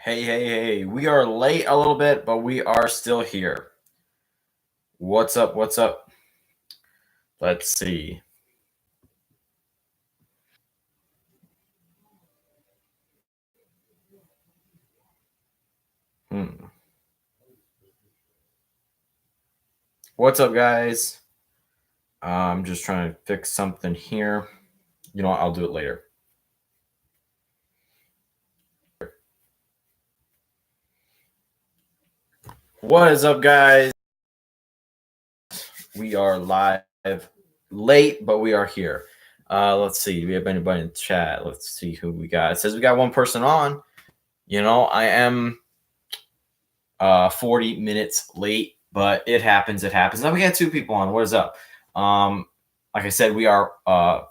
Hey. We are late a little bit, but we are still here. What's up? What's up? Let's see. Hmm. What's up, guys? I'm just trying to fix something here. You know what? I'll do it later. What is up, guys? We are live late, but we are here. Let's see. Do we have anybody in the chat? Let's see who we got. It says we got one person on. You know, I am 40 minutes late, but it happens. It happens. Now we got two people on. What is up? Like I said, we are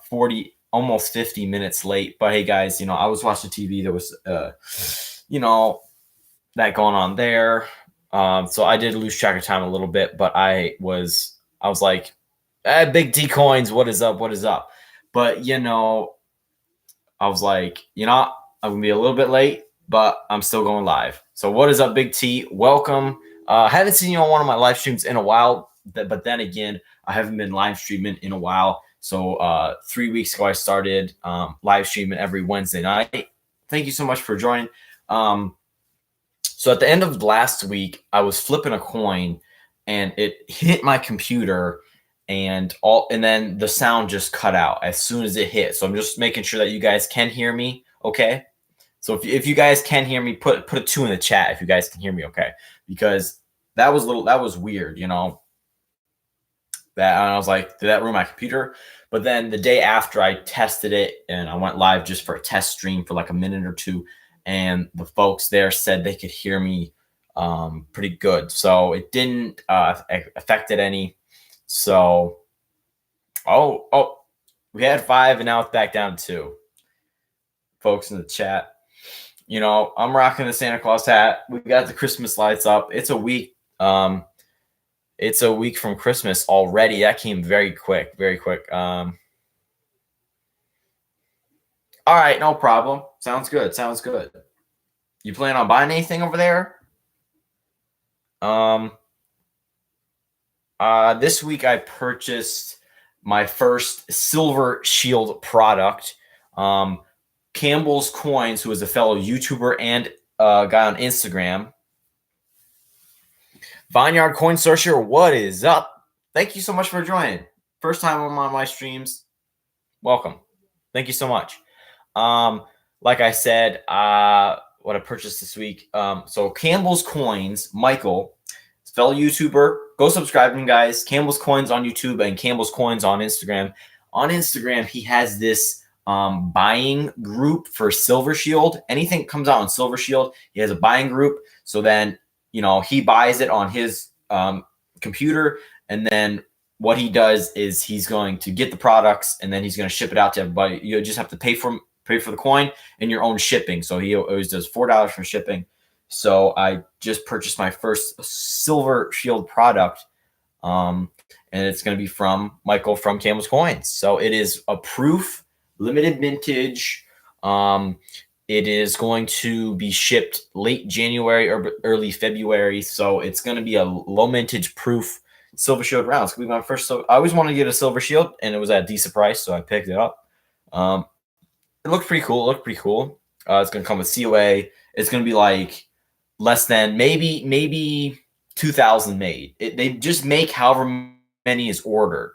40, almost 50 minutes late. But hey, guys, you know, I was watching TV. There was, you know, that going on there. So I did lose track of time a little bit, but I was like, Big T coins, what is up? What is up? But you know, I was like, you know, I'm gonna be a little bit late, but I'm still going live. So what is up, Big T? Welcome. I haven't seen you on one of my live streams in a while, but then again, I haven't been live streaming in a while. So 3 weeks ago, I started live streaming every Wednesday night. Thank you so much for joining. So at the end of last week, I was flipping a coin, and it hit my computer, and then the sound just cut out as soon as it hit. So I'm just making sure that you guys can hear me. Okay. So if you guys can hear me, put a 2 in the chat if you guys can hear me. Okay, because that was weird. You know, that I was like, did that ruin my computer? But then the day after, I tested it and I went live just for a test stream for like a minute or two, and the folks there said they could hear me pretty good. So it didn't affect it any. So oh, we had 5 and now it's back down to 2. Folks in the chat, you know, I'm rocking the Santa Claus hat. We got the Christmas lights up. It's a week. It's a week from Christmas already. That came very quick, very quick. All right, no problem. Sounds good. Sounds good. You plan on buying anything over there? This week I purchased my first Silver Shield product. Campbell's Coins, who is a fellow YouTuber and guy on Instagram. Vineyard Coin Searcher, what is up? Thank you so much for joining. First time I'm on my streams. Welcome. Thank you so much. Like I said, what I purchased this week. So Campbell's Coins, Michael, fellow YouTuber. Go subscribe to him, guys. Campbell's Coins on YouTube and Campbell's Coins on Instagram. On Instagram, he has this buying group for Silver Shield. Anything comes out on Silver Shield, he has a buying group. So then, you know, he buys it on his computer, and then what he does is he's going to get the products, and then he's going to ship it out to everybody. You just have to pay for the coin and your own shipping. So he always does $4 for shipping. So I just purchased my first Silver Shield product, and it's going to be from Michael from Campbell's Coins. So it is a proof, limited vintage. It is going to be shipped late January or early February. So it's going to be a low mintage proof Silver Shield round. It's going to be my first. So I always wanted to get a Silver Shield, and it was at a decent price, so I picked it up. It looked pretty cool. It's going to come with COA. It's going to be like less than maybe 2,000 made. They just make however many is ordered.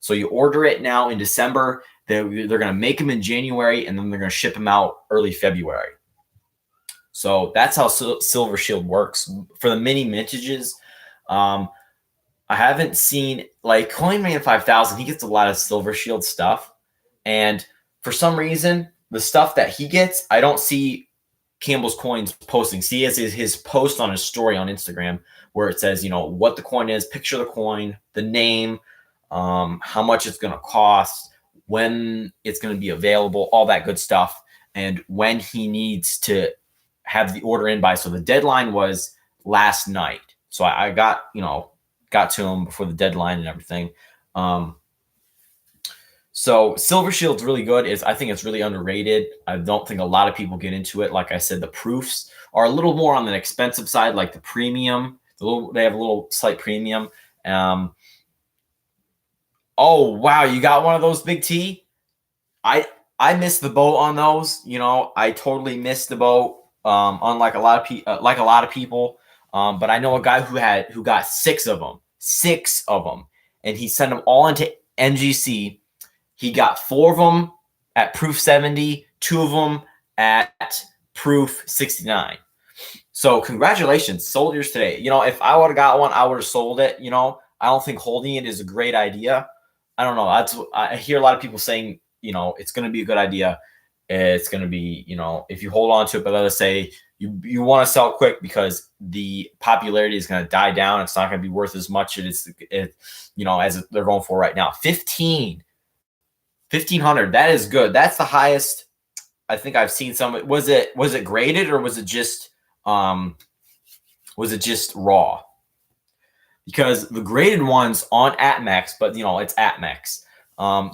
So you order it now in December. They're going to make them in January, and then they're going to ship them out early February. So that's how Silver Shield works for the mini mintages. I haven't seen like CoinMan 5000. He gets a lot of Silver Shield stuff, and for some reason, the stuff that he gets, I don't see Campbell's Coins posting. See, his post on his story on Instagram where it says, you know, what the coin is, picture the coin, the name, how much it's going to cost, when it's going to be available, all that good stuff, and when he needs to have the order in by. So the deadline was last night. So I got to him before the deadline and everything. So Silver Shield's really good. I think it's really underrated. I don't think a lot of people get into it. Like I said, the proofs are a little more on the expensive side, like the premium. They have a little slight premium. Oh wow, you got one of those, Big T? I missed the boat on those. I totally missed the boat. Unlike a lot of people. But I know a guy who got six of them, and he sent them all into NGC. He got 4 of them at proof 70, 2 of them at proof 69. So congratulations, sold yours today. If I would have got one, I would have sold it. I don't think holding it is a great idea. I don't know. I hear a lot of people saying, it's going to be a good idea. It's going to be, if you hold on to it, but let us say you want to sell it quick because the popularity is going to die down. It's not going to be worth as much as they're going for right now. 1,500. That is good. That's the highest I think I've seen some. Was it graded or was it just raw? Because the graded ones on APMEX, but it's APMEX.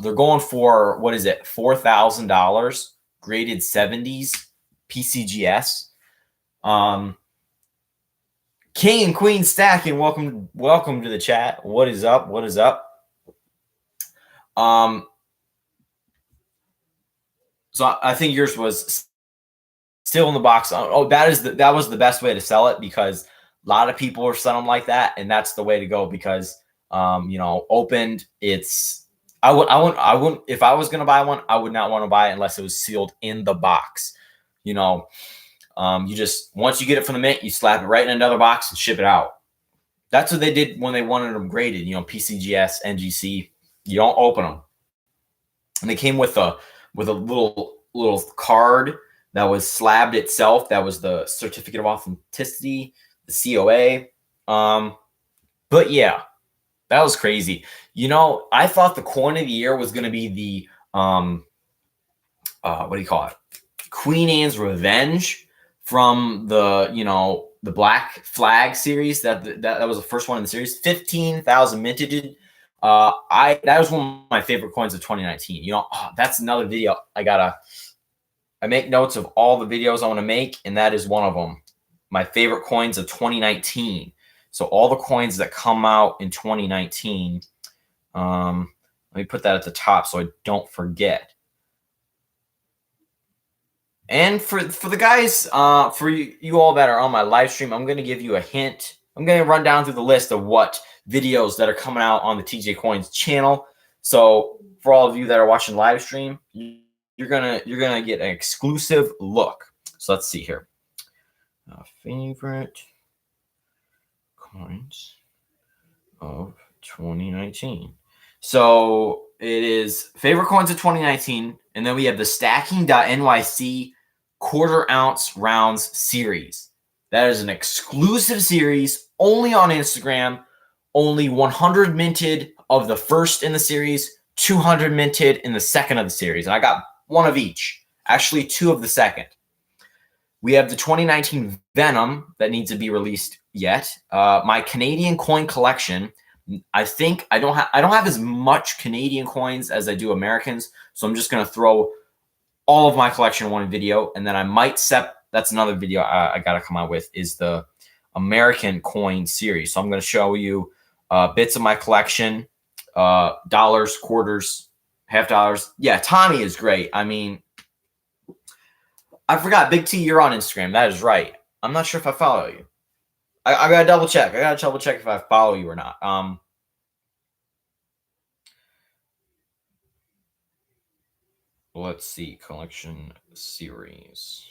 They're going for, what is it, $4,000 graded 70s PCGS. King and Queen stacking. Welcome to the chat. What is up? So I think yours was still in the box. Oh, that was the best way to sell it because a lot of people are selling them like that, and that's the way to go because opened. I wouldn't if I was gonna buy one, I would not want to buy it unless it was sealed in the box. You just once you get it from the mint, you slap it right in another box and ship it out. That's what they did when they wanted them graded. PCGS, NGC. You don't open them, and they came with a little card that was slabbed itself. That was the certificate of authenticity, the COA. But yeah, that was crazy. I thought the coin of the year was going to be the what do you call it? Queen Anne's Revenge from the Black Flag series. That was the first one in the series. 15,000 minted. That was one of my favorite coins of 2019. That's another video. I make notes of all the videos I want to make, and that is one of them. My favorite coins of 2019. So all the coins that come out in 2019. Let me put that at the top so I don't forget. And for the guys, for you all that are on my live stream, I'm going to give you a hint. I'm going to run down through the list of what videos that are coming out on the TJ Coins channel. So for all of you that are watching live stream, you're gonna get an exclusive look. So let's see here. Favorite coins of 2019. So it is favorite coins of 2019, and then we have the stacking.nyc quarter ounce rounds series. That is an exclusive series only on Instagram. Only 100 minted of the first in the series, 200 minted in the second of the series. And I got one of each, actually 2 of the second. We have the 2019 Venom that needs to be released yet. My Canadian coin collection. I think I don't have as much Canadian coins as I do Americans, so I'm just going to throw all of my collection in one video, and then I might that's another video I got to come out with is the American coin series. So I'm going to show you bits of my collection, dollars, quarters, half dollars. Yeah, Tommy is great. I mean, I forgot, Big T, you're on Instagram. That is right. I'm not sure if I follow you. I got to double check. I got to double check if I follow you or not. Let's see. Collection series.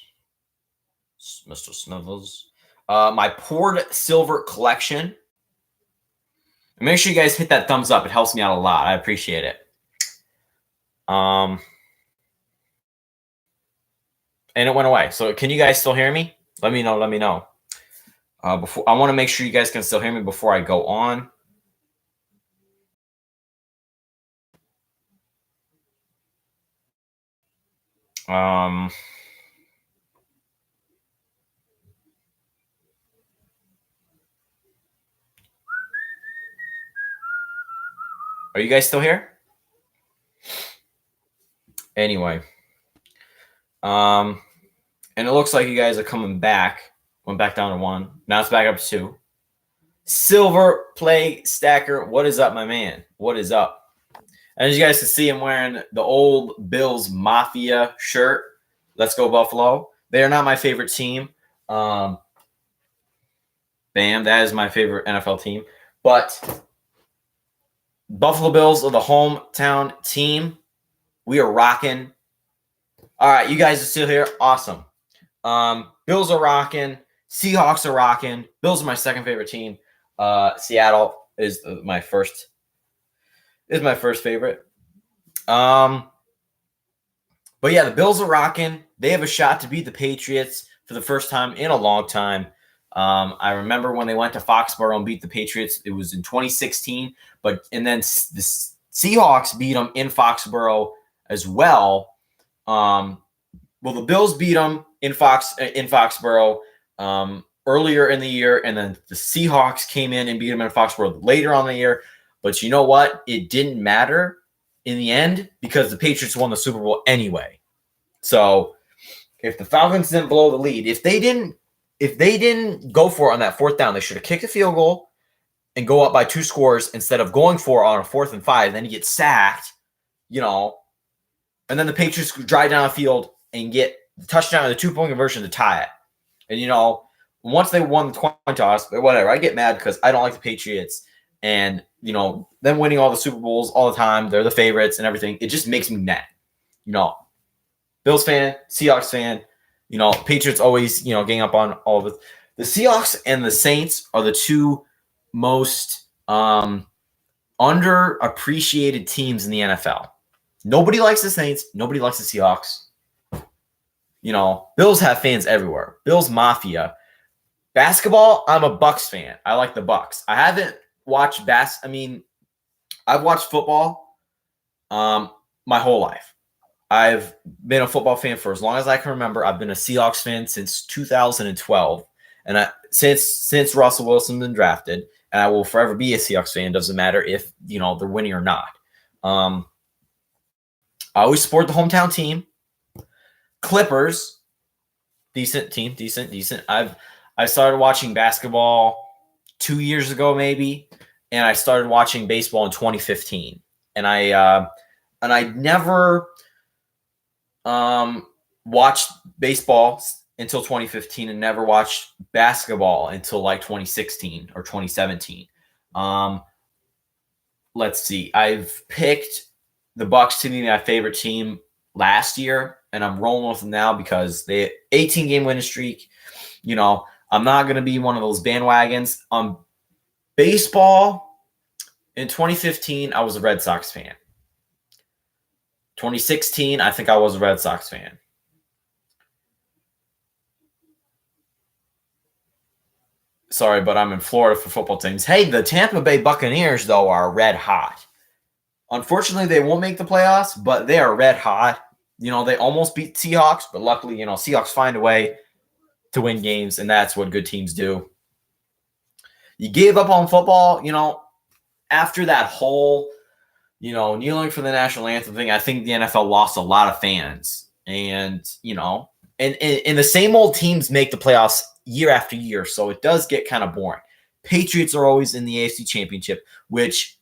Mr. Smithers. My poured silver collection. Make sure you guys hit that thumbs up. It helps me out a lot. I appreciate it. And it went away. So can you guys still hear me? Let me know. Before I want to make sure you guys can still hear me before I go on. Are you guys still here? Anyway, and it looks like you guys are coming back. Went back down to 1. Now it's back up to 2. Silver Play Stacker, what is up, my man? What is up? And as you guys can see, I'm wearing the old Bills Mafia shirt. Let's go Buffalo. They are not my favorite team. Bam, that is my favorite NFL team. But Buffalo Bills are the hometown team. We are rocking. All right, you guys are still here. Awesome. Bills are rocking. Seahawks are rocking. Bills are my second favorite team. Seattle is my first favorite. But yeah, the Bills are rocking. They have a shot to beat the Patriots for the first time in a long time. I remember when they went to Foxborough and beat the Patriots. It was in 2016, and then the Seahawks beat them in Foxborough as well. Well, the Bills beat them in Foxborough earlier in the year, and then the Seahawks came in and beat them in Foxborough later on in the year. But you know what? It didn't matter in the end because the Patriots won the Super Bowl anyway. So if the Falcons didn't blow the lead, if they didn't go for it on that 4th down, they should have kicked a field goal and go up by 2 scores instead of going for it on a 4th and 5. Then you get sacked, and then the Patriots drive down the field and get the touchdown or the 2-point conversion to tie it. And, once they won the coin toss, whatever, I get mad because I don't like the Patriots. And, them winning all the Super Bowls all the time, they're the favorites and everything. It just makes me mad. Bills fan, Seahawks fan, Patriots always, gang up on all of it. The Seahawks and the Saints are the 2 most underappreciated teams in the NFL. Nobody likes the Saints. Nobody likes the Seahawks. Bills have fans everywhere. Bills Mafia. Basketball, I'm a Bucks fan. I like the Bucks. I haven't watched I've watched football my whole life. I've been a football fan for as long as I can remember. I've been a Seahawks fan since 2012. And since Russell Wilson's been drafted, and I will forever be a Seahawks fan. Doesn't matter if, they're winning or not. I always support the hometown team. Clippers, decent team, decent. I started watching basketball 2 years ago, maybe, and I started watching baseball in 2015. And I never watched baseball until 2015 and never watched basketball until like 2016 or 2017. Let's see. I've picked the Bucks to be my favorite team last year, and I'm rolling with them now because they 18-game winning streak. I'm not going to be one of those bandwagons. Baseball, in 2015, I was a Red Sox fan. 2016, I think I was a Red Sox fan. Sorry, but I'm in Florida for football teams. Hey, the Tampa Bay Buccaneers, though, are red hot. Unfortunately, they won't make the playoffs, but they are red hot. They almost beat Seahawks, but luckily, Seahawks find a way to win games, and that's what good teams do. You gave up on football, after that whole, kneeling for the national anthem thing. I think the NFL lost a lot of fans, and and the same old teams make the playoffs year after year, so it does get kind of boring. Patriots are always in the AFC Championship, which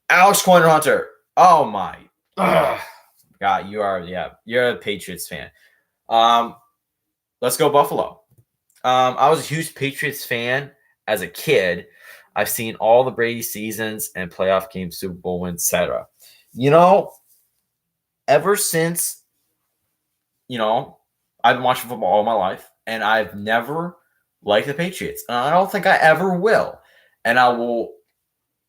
Alex Hunter. Oh my God, you're a Patriots fan. Let's go Buffalo. I was a huge Patriots fan as a kid. I've seen all the Brady seasons and playoff games, Super Bowl wins, etc. Ever since, I've been watching football all my life, and I've never liked the Patriots. And I don't think I ever will. And I will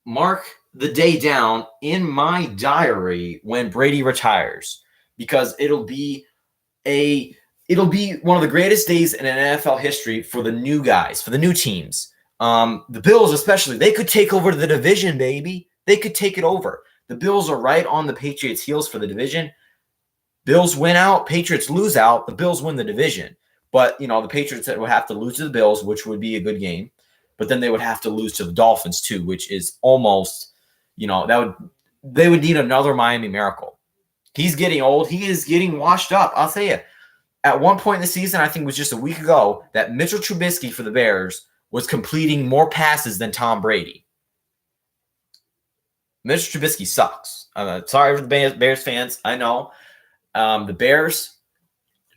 mark the day down in my diary when Brady retires, because it'll be one of the greatest days in NFL history for the new guys, for the new teams. The Bills especially, they could take over the division, baby. They could take it over. The Bills are right on the Patriots' heels for the division. Bills win out, Patriots lose out, the Bills win the division. But, the Patriots would have to lose to the Bills, which would be a good game. But then they would have to lose to the Dolphins too, which is almost, they would need another Miami Miracle. He's getting old. He is getting washed up. I'll tell you, at one point in the season, I think it was just a week ago, that Mitchell Trubisky for the Bears was completing more passes than Tom Brady. Mitchell Trubisky sucks. Sorry for the Bears fans. I know. The Bears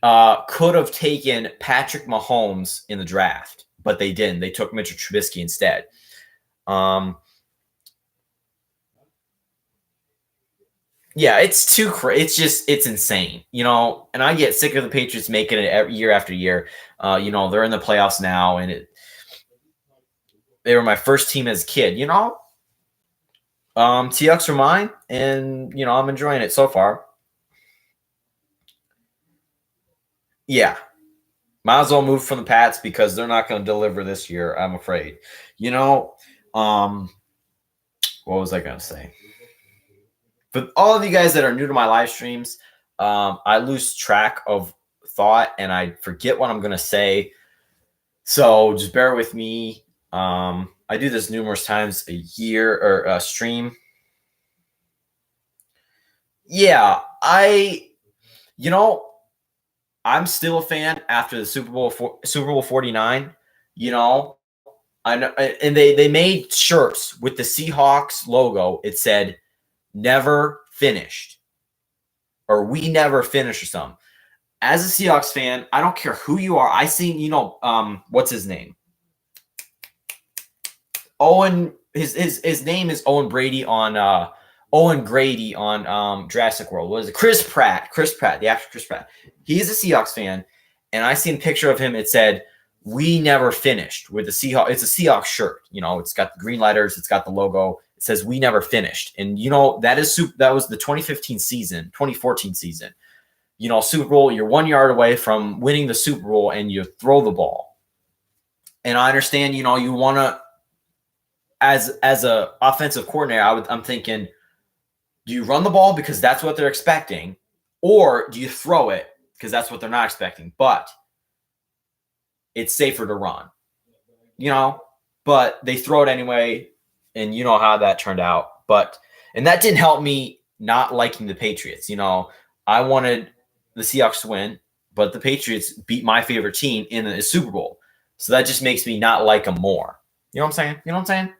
could have taken Patrick Mahomes in the draft, but they didn't. They took Mitchell Trubisky instead. Yeah, it's too crazy. It's insane, and I get sick of the Patriots making it every year after year. They're in the playoffs now, and they were my first team as a kid, Seahawks are mine, and, I'm enjoying it so far. Yeah. Might as well move from the Pats because they're not going to deliver this year, I'm afraid. What was I going to say? For all of you guys that are new to my live streams, I lose track of thought and I forget what I'm going to say. So just bear with me. I do this numerous times a year or a stream. Yeah, I'm still a fan after the Super Bowl 49. I know, and they made shirts with the Seahawks logo. It said "Never finished" or "We never finished" or something. As a Seahawks fan, I don't care who you are. I seen, what's his name? Owen. His name is Owen Brady on Owen Grady on Jurassic World. What is it? Chris Pratt, the actor Chris Pratt. He's a Seahawks fan, and I seen a picture of him. It said, "We never finished" with the Seahawks. It's a Seahawks shirt. It's got the green letters. It's got the logo. It says, "We never finished." And, that was the 2014 season. Super Bowl, you're 1 yard away from winning the Super Bowl, and you throw the ball. And I understand, you want to, as a offensive coordinator, I'm thinking, do you run the ball because that's what they're expecting, or do you throw it because that's what they're not expecting? But it's safer to run, but they throw it anyway, and you know how that turned out. And that didn't help me not liking the Patriots. I wanted the Seahawks to win, but the Patriots beat my favorite team in the Super Bowl. So that just makes me not like them more. You know what I'm saying?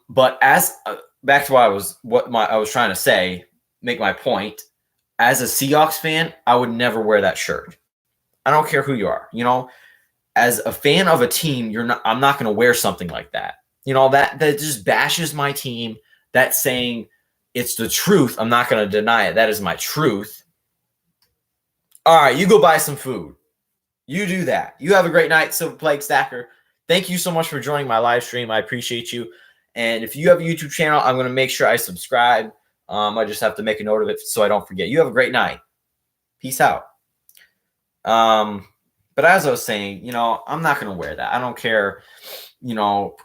But as back to what I was trying to say, make my point. As a Seahawks fan, I would never wear that shirt. I don't care who you are. As a fan of a team, I'm not going to wear something like that. That just bashes my team. That's saying it's the truth. I'm not going to deny it. That is my truth. All right, you go buy some food. You do that. You have a great night, Silver Plague Stacker. Thank you so much for joining my live stream. I appreciate you. And if you have a YouTube channel, I'm going to make sure I subscribe. I just have to make a note of it so I don't forget. You have a great night. Peace out. But as I was saying, I'm not going to wear that. I don't care.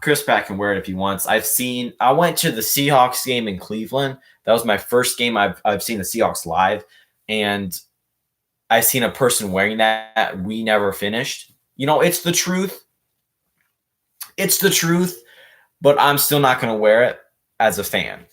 Chris Pratt can wear it if he wants. I went to the Seahawks game in Cleveland. That was my first game I've seen the Seahawks live. And I seen a person wearing that. We never finished. It's the truth. It's the truth, but I'm still not going to wear it as a fan.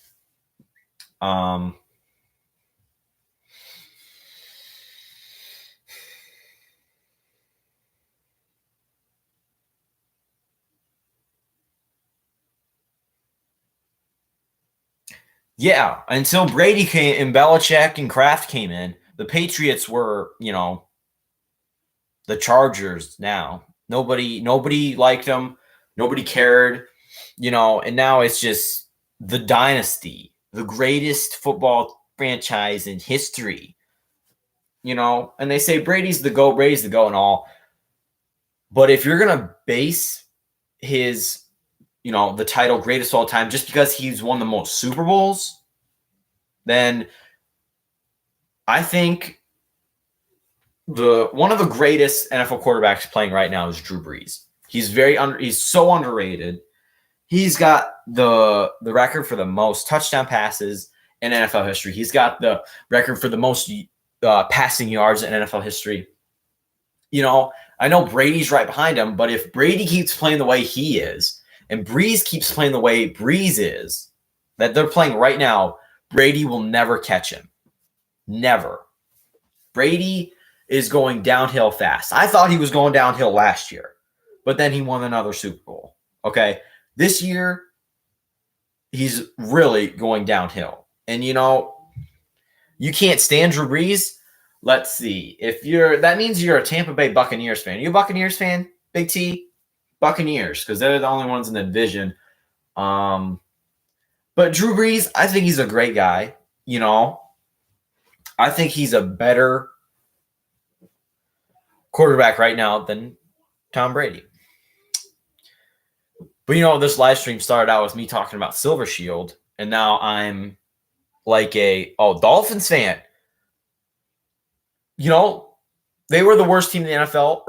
Yeah, until Brady came and Belichick and Kraft came in, the Patriots were, the Chargers now. Nobody liked them. Nobody cared, and now it's just the dynasty, the greatest football franchise in history, and they say Brady's the GOAT and all. But if you're going to base his, the title greatest of all time just because he's won the most Super Bowls, then I think one of the greatest NFL quarterbacks playing right now is Drew Brees. He's so underrated. He's got the record for the most touchdown passes in NFL history. He's got the record for the most passing yards in NFL history. I know Brady's right behind him, but if Brady keeps playing the way he is, and Brees keeps playing the way Brees is, that they're playing right now, Brady will never catch him. Never. Brady is going downhill fast. I thought he was going downhill last year, but then he won another Super Bowl. Okay. This year, he's really going downhill. And, you can't stand Drew Brees. Let's see. That means you're a Tampa Bay Buccaneers fan. Are you a Buccaneers fan, Big T? Buccaneers, because they're the only ones in the division. But Drew Brees, I think he's a great guy. I think he's a better quarterback right now than Tom Brady. But this live stream started out with me talking about Silver Shield, and now I'm like Dolphins fan. They were the worst team in the NFL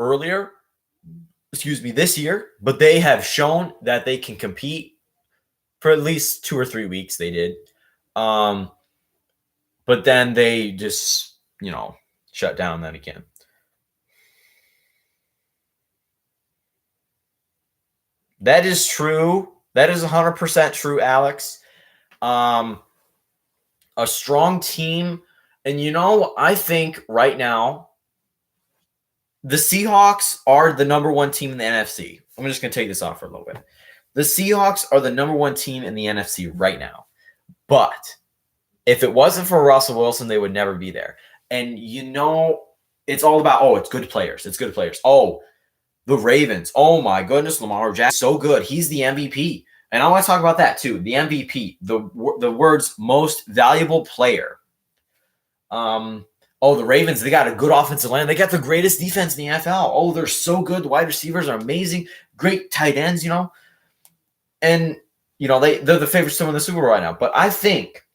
this year, but they have shown that they can compete for at least 2 or 3 weeks. They did. But then they just, shut down then again. That is true. That is 100% true, Alex. A strong team. And, I think right now, the Seahawks are the number one team in the NFC. I'm just going to take this off for a little bit. The Seahawks are the number one team in the NFC right now. But if it wasn't for Russell Wilson, they would never be there. And, it's all about, it's good players. It's good players. Oh, the Ravens. Oh, my goodness. Lamar Jackson, so good. He's the MVP. And I want to talk about that, too. The MVP, the world's most valuable player. The Ravens, they got a good offensive line. They got the greatest defense in the NFL. Oh, they're so good. The wide receivers are amazing. Great tight ends, And, they're the favorites to win the Super Bowl right now. But I think,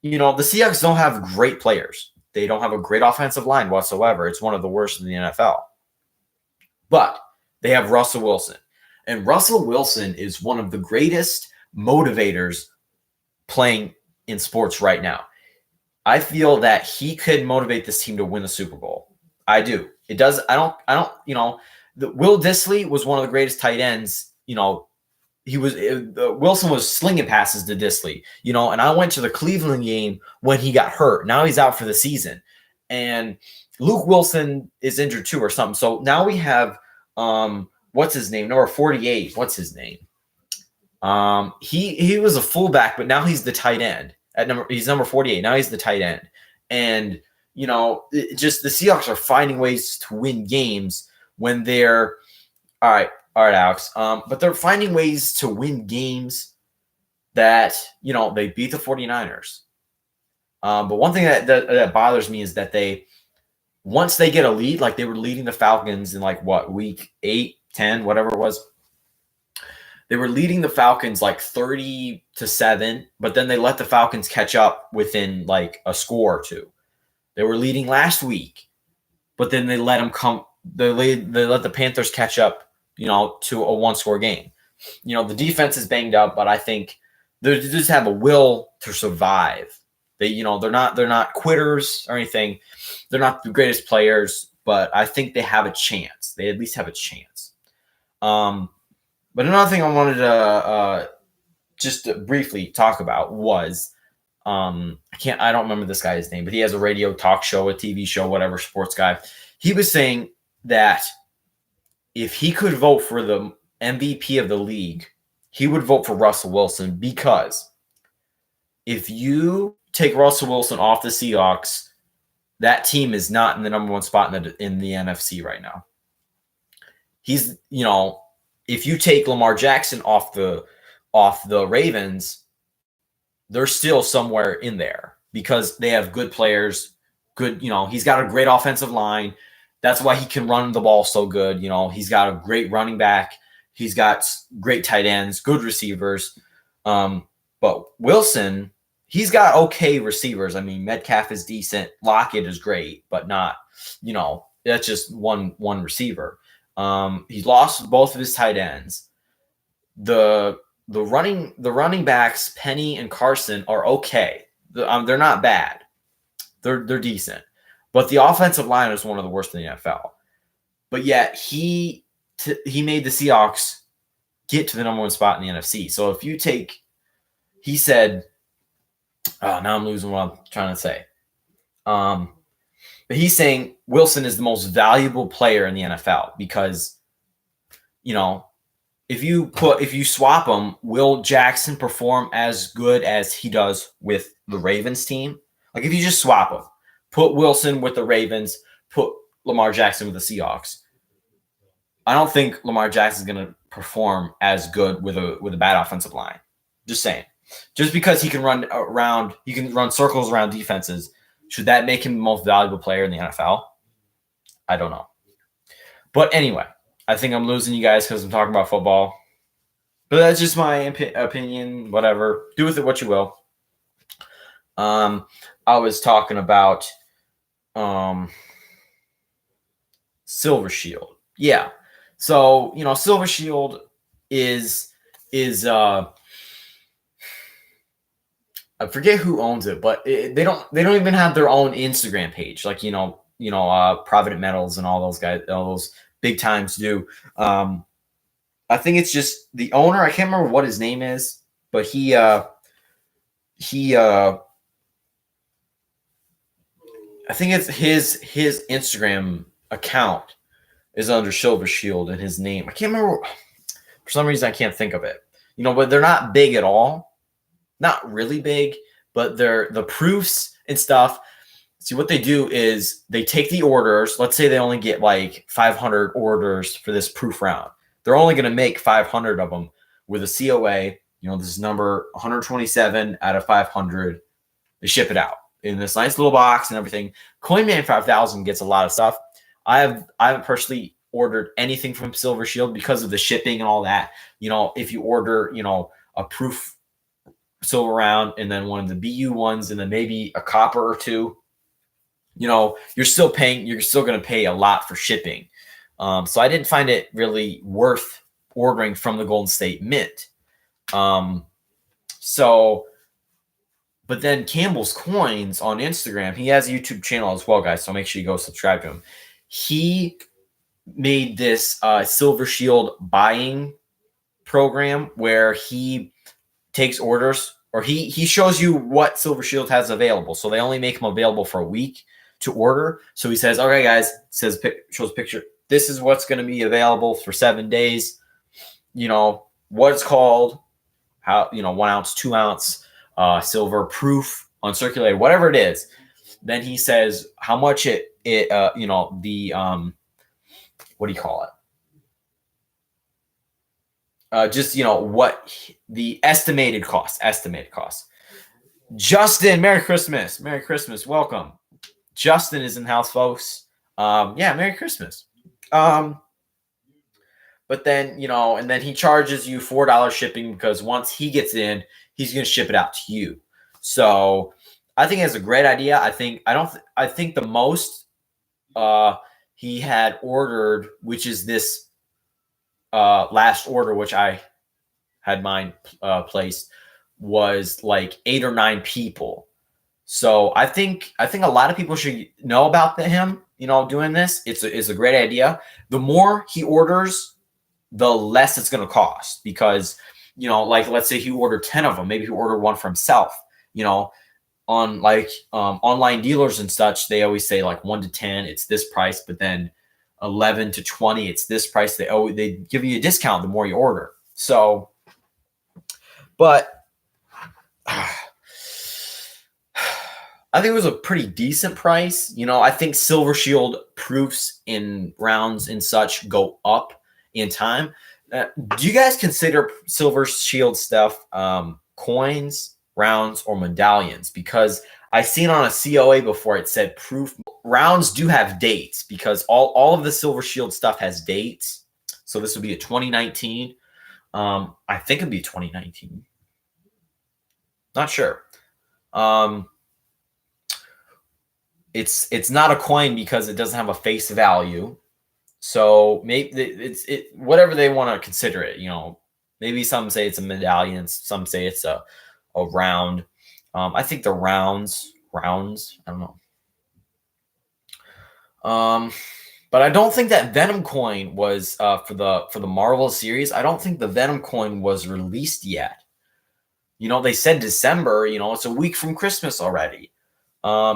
the Seahawks don't have great players. They don't have a great offensive line whatsoever. It's one of the worst in the NFL. But they have Russell Wilson. And Russell Wilson is one of the greatest motivators playing in sports right now. I feel that he could motivate this team to win the Super Bowl. I do. It does. I don't, Will Dissly was one of the greatest tight ends. Wilson was slinging passes to Dissly, and I went to the Cleveland game when he got hurt. Now he's out for the season. And Luke Wilson is injured too or something. So now we have, what's his name? Number 48. What's his name? He was a fullback, but now he's the tight end. He's number 48. Now he's the tight end. And, just the Seahawks are finding ways to win games when they're all right, Alex. But they're finding ways to win games that, they beat the 49ers. But one thing that bothers me is that once they get a lead, like they were leading the Falcons in week 8, 10, whatever it was. They were leading the Falcons 30-7, but then they let the Falcons catch up within a score or two. They were leading last week, but then they let them come. They let the Panthers catch up, to a one-score game. The defense is banged up, but I think they just have a will to survive. They're not quitters or anything. They're not the greatest players, but I think they have a chance. They at least have a chance. But another thing I wanted to just briefly talk about was I don't remember this guy's name, but he has a radio talk show, a TV show, whatever, sports guy. He was saying that if he could vote for the MVP of the league, he would vote for Russell Wilson, because if you take Russell Wilson off the Seahawks, that team is not in the number one spot in the NFC right now. He's, if you take Lamar Jackson off the Ravens, they're still somewhere in there because they have good players. Good, he's got a great offensive line. That's why he can run the ball so good. He's got a great running back. He's got great tight ends, good receivers. But Wilson, he's got okay receivers. I mean, Metcalf is decent. Lockett is great, but not, that's just one receiver. He's lost both of his tight ends. The running backs, Penny and Carson, are okay. They're not bad. They're decent. But the offensive line is one of the worst in the NFL. But yet he made the Seahawks get to the number one spot in the NFC. So if you take, he said, now I'm losing what I'm trying to say. But he's saying Wilson is the most valuable player in the NFL because, if you swap him, will Jackson perform as good as he does with the Ravens team? Like if you just swap him, put Wilson with the Ravens, put Lamar Jackson with the Seahawks. I don't think Lamar Jackson is going to perform as good with a bad offensive line. Just saying. Just because he can run circles around defenses, should that make him the most valuable player in the NFL? I don't know. But anyway, I think I'm losing you guys because I'm talking about football. But that's just my opinion. Whatever. Do with it what you will. I was talking about Silver Shield. Yeah. So, Silver Shield is I forget who owns it, but they don't even have their own Instagram page, like Provident Metals and all those guys, all those big times do. I think it's just the owner. I can't remember what his name is, but I think it's his Instagram account is under Silver Shield and his name. I can't remember. For some reason, I can't think of it. But they're not big at all. Not really big, but they're the proofs and stuff. See, what they do is they take the orders. Let's say they only get like 500 orders for this proof round. They're only going to make 500 of them with a COA. This is number 127 out of 500. They ship it out in this nice little box and everything. CoinMan 5000 gets a lot of stuff. I haven't personally ordered anything from Silver Shield because of the shipping and all that. If you order, a proof silver round and then one of the BU ones and then maybe a copper or two, you're still going to pay a lot for shipping. So I didn't find it really worth ordering from the Golden State Mint. But then Campbell's Coins on Instagram, he has a YouTube channel as well, guys. So make sure you go subscribe to him. He made this Silver Shield buying program where he takes orders, or he shows you what Silver Shield has available. So they only make them available for a week to order. So he says, okay, guys, shows a picture. This is what's going to be available for 7 days. What it's called, how, 1 ounce, 2 ounce, silver proof, uncirculated, whatever it is. Then he says how much what do you call it? What the estimated cost. Justin, Merry Christmas. Merry Christmas. Welcome. Justin is in the house, folks. Merry Christmas. But then, and then he charges you $4 shipping because once he gets in, he's going to ship it out to you. So I think it's a great idea. I think the most he had ordered, which is this last order, which I had mine placed, was like 8 or 9 people. So I think a lot of people should know about him, doing this. It's a great idea. The more he orders, the less it's going to cost because, like let's say he ordered 10 of them, maybe he ordered one for himself, on like online dealers and such, they always say like 1 to 10, it's this price, but then 11 to 20, it's this price. They give you a discount the more you order. So, but I think it was a pretty decent price. I think Silver Shield proofs in rounds and such go up in time. Do you guys consider Silver Shield stuff coins, rounds, or medallions? Because I seen on a COA before it said proof. Rounds do have dates because all of the Silver Shield stuff has dates. So this would be a 2019. I think it'd be 2019. Not sure. It's not a coin because it doesn't have a face value. So maybe it's whatever they want to consider it. Maybe some say it's a medallion, some say it's a round. I think the rounds. I don't know. But I don't think that Venom coin was for the Marvel series. I don't think the Venom coin was released yet. They said December. It's a week from Christmas already.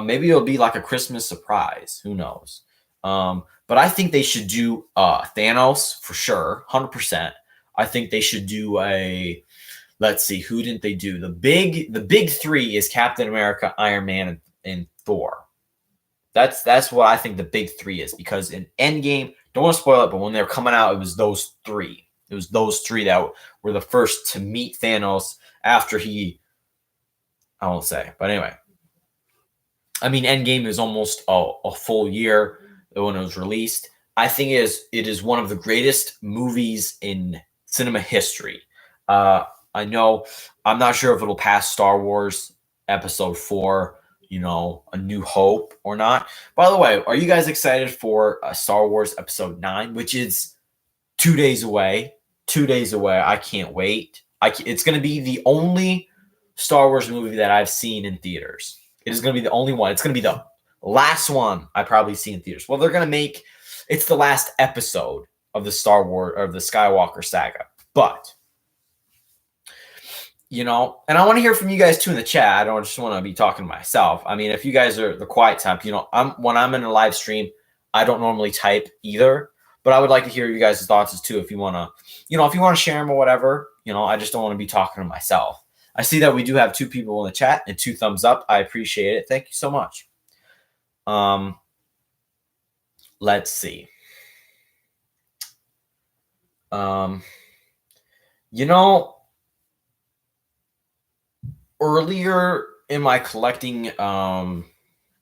Maybe it'll be like a Christmas surprise. Who knows? But I think they should do Thanos for sure, 100%. I think they should do a. Let's see, who didn't they do? The big three is Captain America, Iron Man, and Thor. That's what I think the big three is, because in Endgame, don't want to spoil it, but when they were coming out, it was those three. It was those three that were the first to meet Thanos after he. I won't say, but anyway. I mean, Endgame is almost a full year when it was released. I think it is one of the greatest movies in cinema history. I know I'm not sure if it'll pass Star Wars Episode 4, A New Hope or not. By the way, are you guys excited for Star Wars Episode 9, which is 2 days away? 2 days away. I can't wait. It's going to be the only Star Wars movie that I've seen in theaters. It is going to be the only one. It's going to be the last one I probably see in theaters. Well, they're going to make it's the last episode of the Star Wars or the Skywalker saga. But and I want to hear from you guys too in the chat. I don't just want to be talking to myself. I mean, if you guys are the quiet type, when I'm in a live stream, I don't normally type either. But I would like to hear you guys' thoughts too. If you want to, if you want to share them or whatever, I just don't want to be talking to myself. I see that we do have 2 people in the chat and 2 thumbs up. I appreciate it. Thank you so much. Let's see. Earlier in my collecting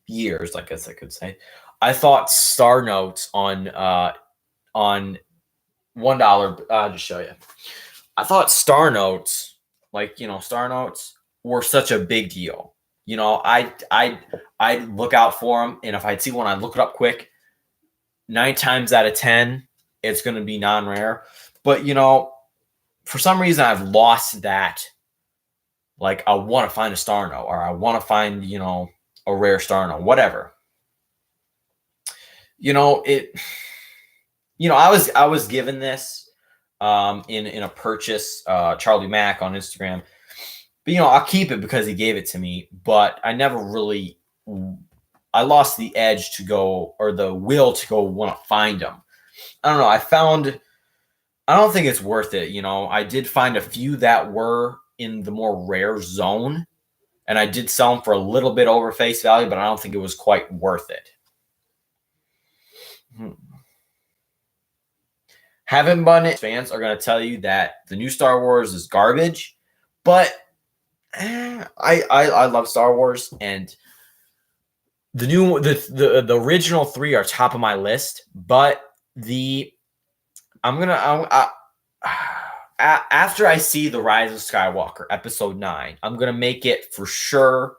years, I guess I could say, I thought Star Notes on $1. I'll just show you. I thought Star Notes, Star Notes were such a big deal. I'd look out for them, and if I'd see one, I'd look it up quick. 9 times out of 10, it's going to be non-rare. But for some reason, I've lost that. Like, I want to find a Star Note, or I want to find a rare Star Note, whatever. I was given this in a purchase, Charlie Mack on Instagram. But I'll keep it because he gave it to me. But I never really, I lost the edge to go, or the will to go want to find them. I don't know. I don't think it's worth it. I did find a few that were in the more rare zone, and I did sell them for a little bit over face value, but I don't think it was quite worth it. Haven't been it. Fans are going to tell you that the new Star Wars is garbage, but I love Star Wars, and the original 3 are top of my list. But after I see The Rise of Skywalker Episode 9, I'm gonna make it for sure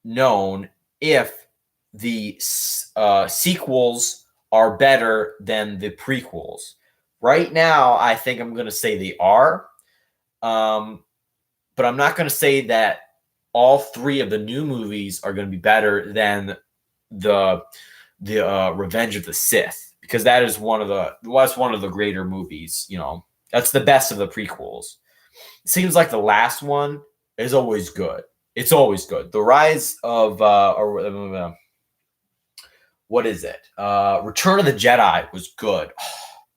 known if the sequels are better than the prequels. Right now, I think I'm gonna say they are. But I'm not going to say that all 3 of the new movies are going to be better than the Revenge of the Sith, because that is one of the greater movies. That's the best of the prequels. It seems like the last one is always good. It's always good. The Rise of what is it? Return of the Jedi was good.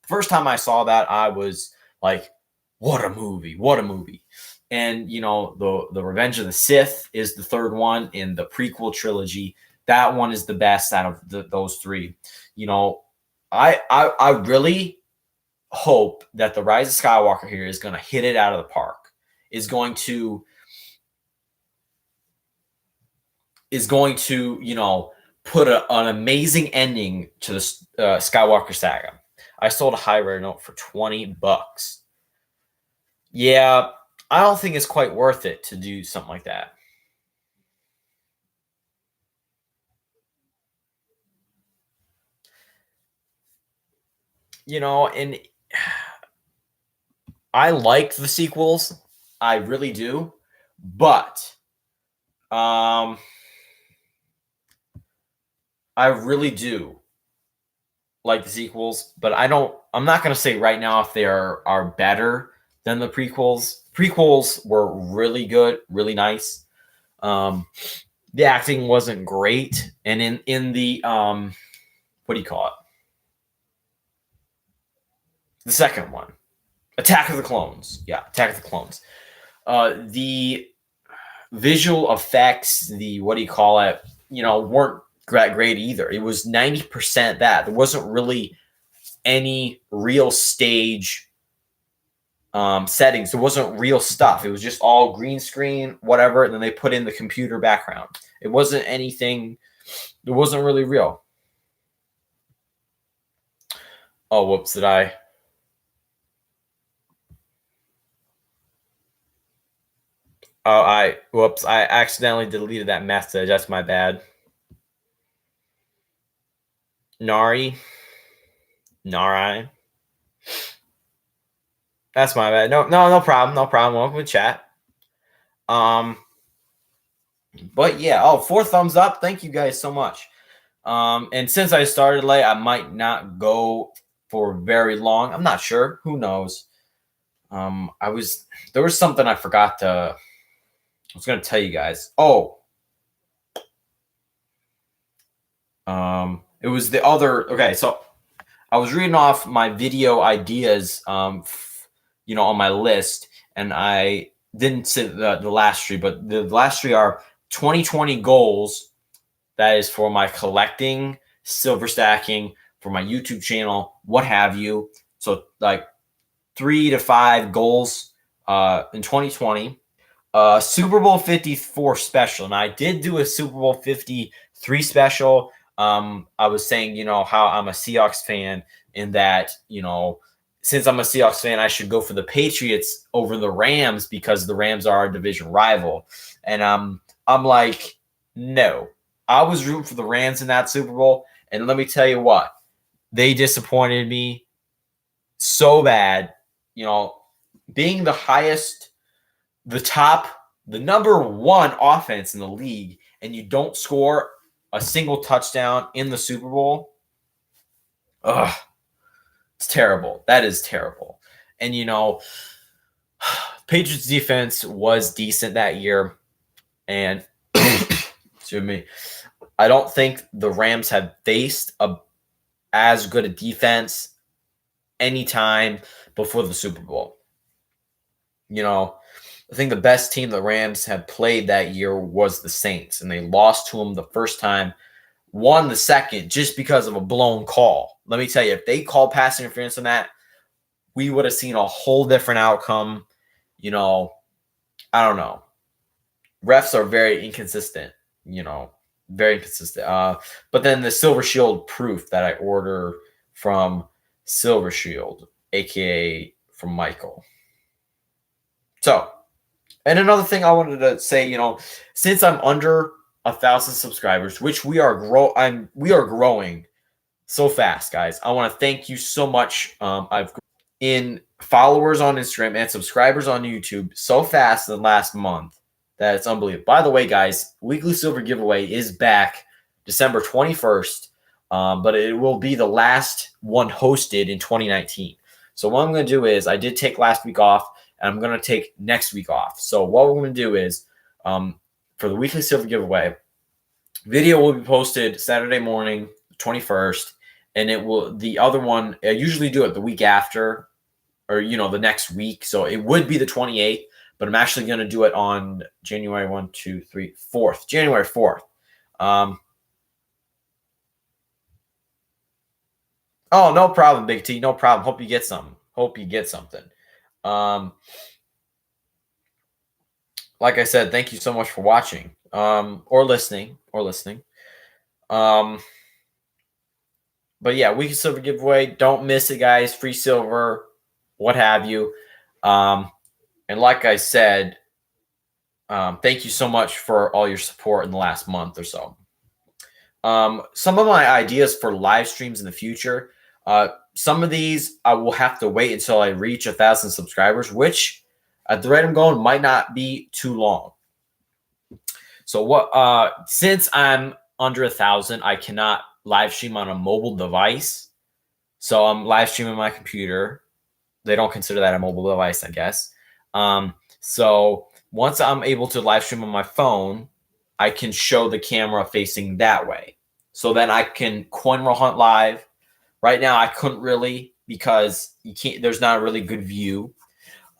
First time I saw that, I was like, what a movie! What a movie! And the Revenge of the Sith is the 3rd one in the prequel trilogy. That one is the best out of those 3. I really hope that the Rise of Skywalker here is going to hit it out of the park. Is going to put an amazing ending to the Skywalker saga. I sold a high rare note for $20. Yeah. I don't think it's quite worth it to do something like that. And I like the sequels. I really do. But I really do like the sequels, but I'm not going to say right now if they are better than the prequels. Prequels were really good, really nice. The the acting wasn't great. And in the what do you call it? The second one, Attack of the Clones. Yeah, Attack of the Clones. The visual effects, the what do you call it? Weren't that great either. It was 90% that. There wasn't really any real stage settings. There wasn't real stuff. It was just all green screen, whatever, and then they put in the computer background. It wasn't anything. It wasn't really real. Oh, whoops! Whoops! I accidentally deleted that message. That's my bad. Nari. That's my bad. No problem. No problem. Welcome to chat. But yeah, 4 thumbs up. Thank you guys so much. And since I started late, I might not go for very long. I'm not sure. Who knows? There was something I forgot to. I was gonna tell you guys. It was the other. Okay, so I was reading off my video ideas, on my list, and I didn't say the last 3, but the last 3 are 2020 goals. That is for my collecting, silver stacking, for my YouTube channel, what have you. So like 3 to 5 goals in 2020. Super Bowl 54 special. And I did do a Super Bowl 53 special. I was saying, how I'm a Seahawks fan, and that, since I'm a Seahawks fan, I should go for the Patriots over the Rams because the Rams are our division rival. And I'm like, no. I was rooting for the Rams in that Super Bowl, and let me tell you what, they disappointed me so bad. Being the highest, the number 1 offense in the league, and you don't score a single touchdown in the Super Bowl. Ugh, it's terrible. That is terrible. And Patriots defense was decent that year, and excuse me. I don't think the Rams have faced as good a defense anytime before the Super Bowl. I think the best team the Rams had played that year was the Saints, and they lost to them the first time, won the second just because of a blown call. Let me tell you, if they called pass interference on that, we would have seen a whole different outcome. I don't know. Refs are very inconsistent, very inconsistent. But then the Silver Shield proof that I order from Silver Shield, aka from Michael. So, and another thing I wanted to say, since I'm under 1,000 subscribers, which we are growing so fast, guys. I want to thank you so much. I've in followers on Instagram and subscribers on YouTube so fast in the last month that it's unbelievable. By the way, guys, Weekly Silver Giveaway is back December 21st, but it will be the last one hosted in 2019. So what I'm going to do is I did take last week off, and I'm going to take next week off. So what we're going to do is for the Weekly Silver Giveaway, video will be posted Saturday morning, 21st, and the other one, I usually do it the week after or, the next week. So it would be the 28th. But I'm actually going to do it on January 4th. January 4th. No problem, Big T. No problem. Hope you get something. Like I said, thank you so much for watching or listening. But yeah, Weekly Silver Giveaway. Don't miss it, guys. Free silver, what have you. And like I said, thank you so much for all your support in the last month or so. Some of my ideas for live streams in the future, some of these I will have to wait until I reach 1,000 subscribers, which at the rate I'm going might not be too long. So since I'm under 1,000, I cannot live stream on a mobile device. So I'm live streaming my computer. They don't consider that a mobile device, I guess. So once I'm able to live stream on my phone, I can show the camera facing that way. So then I can coin roll hunt live. Right now, I couldn't really because you can't. There's not a really good view.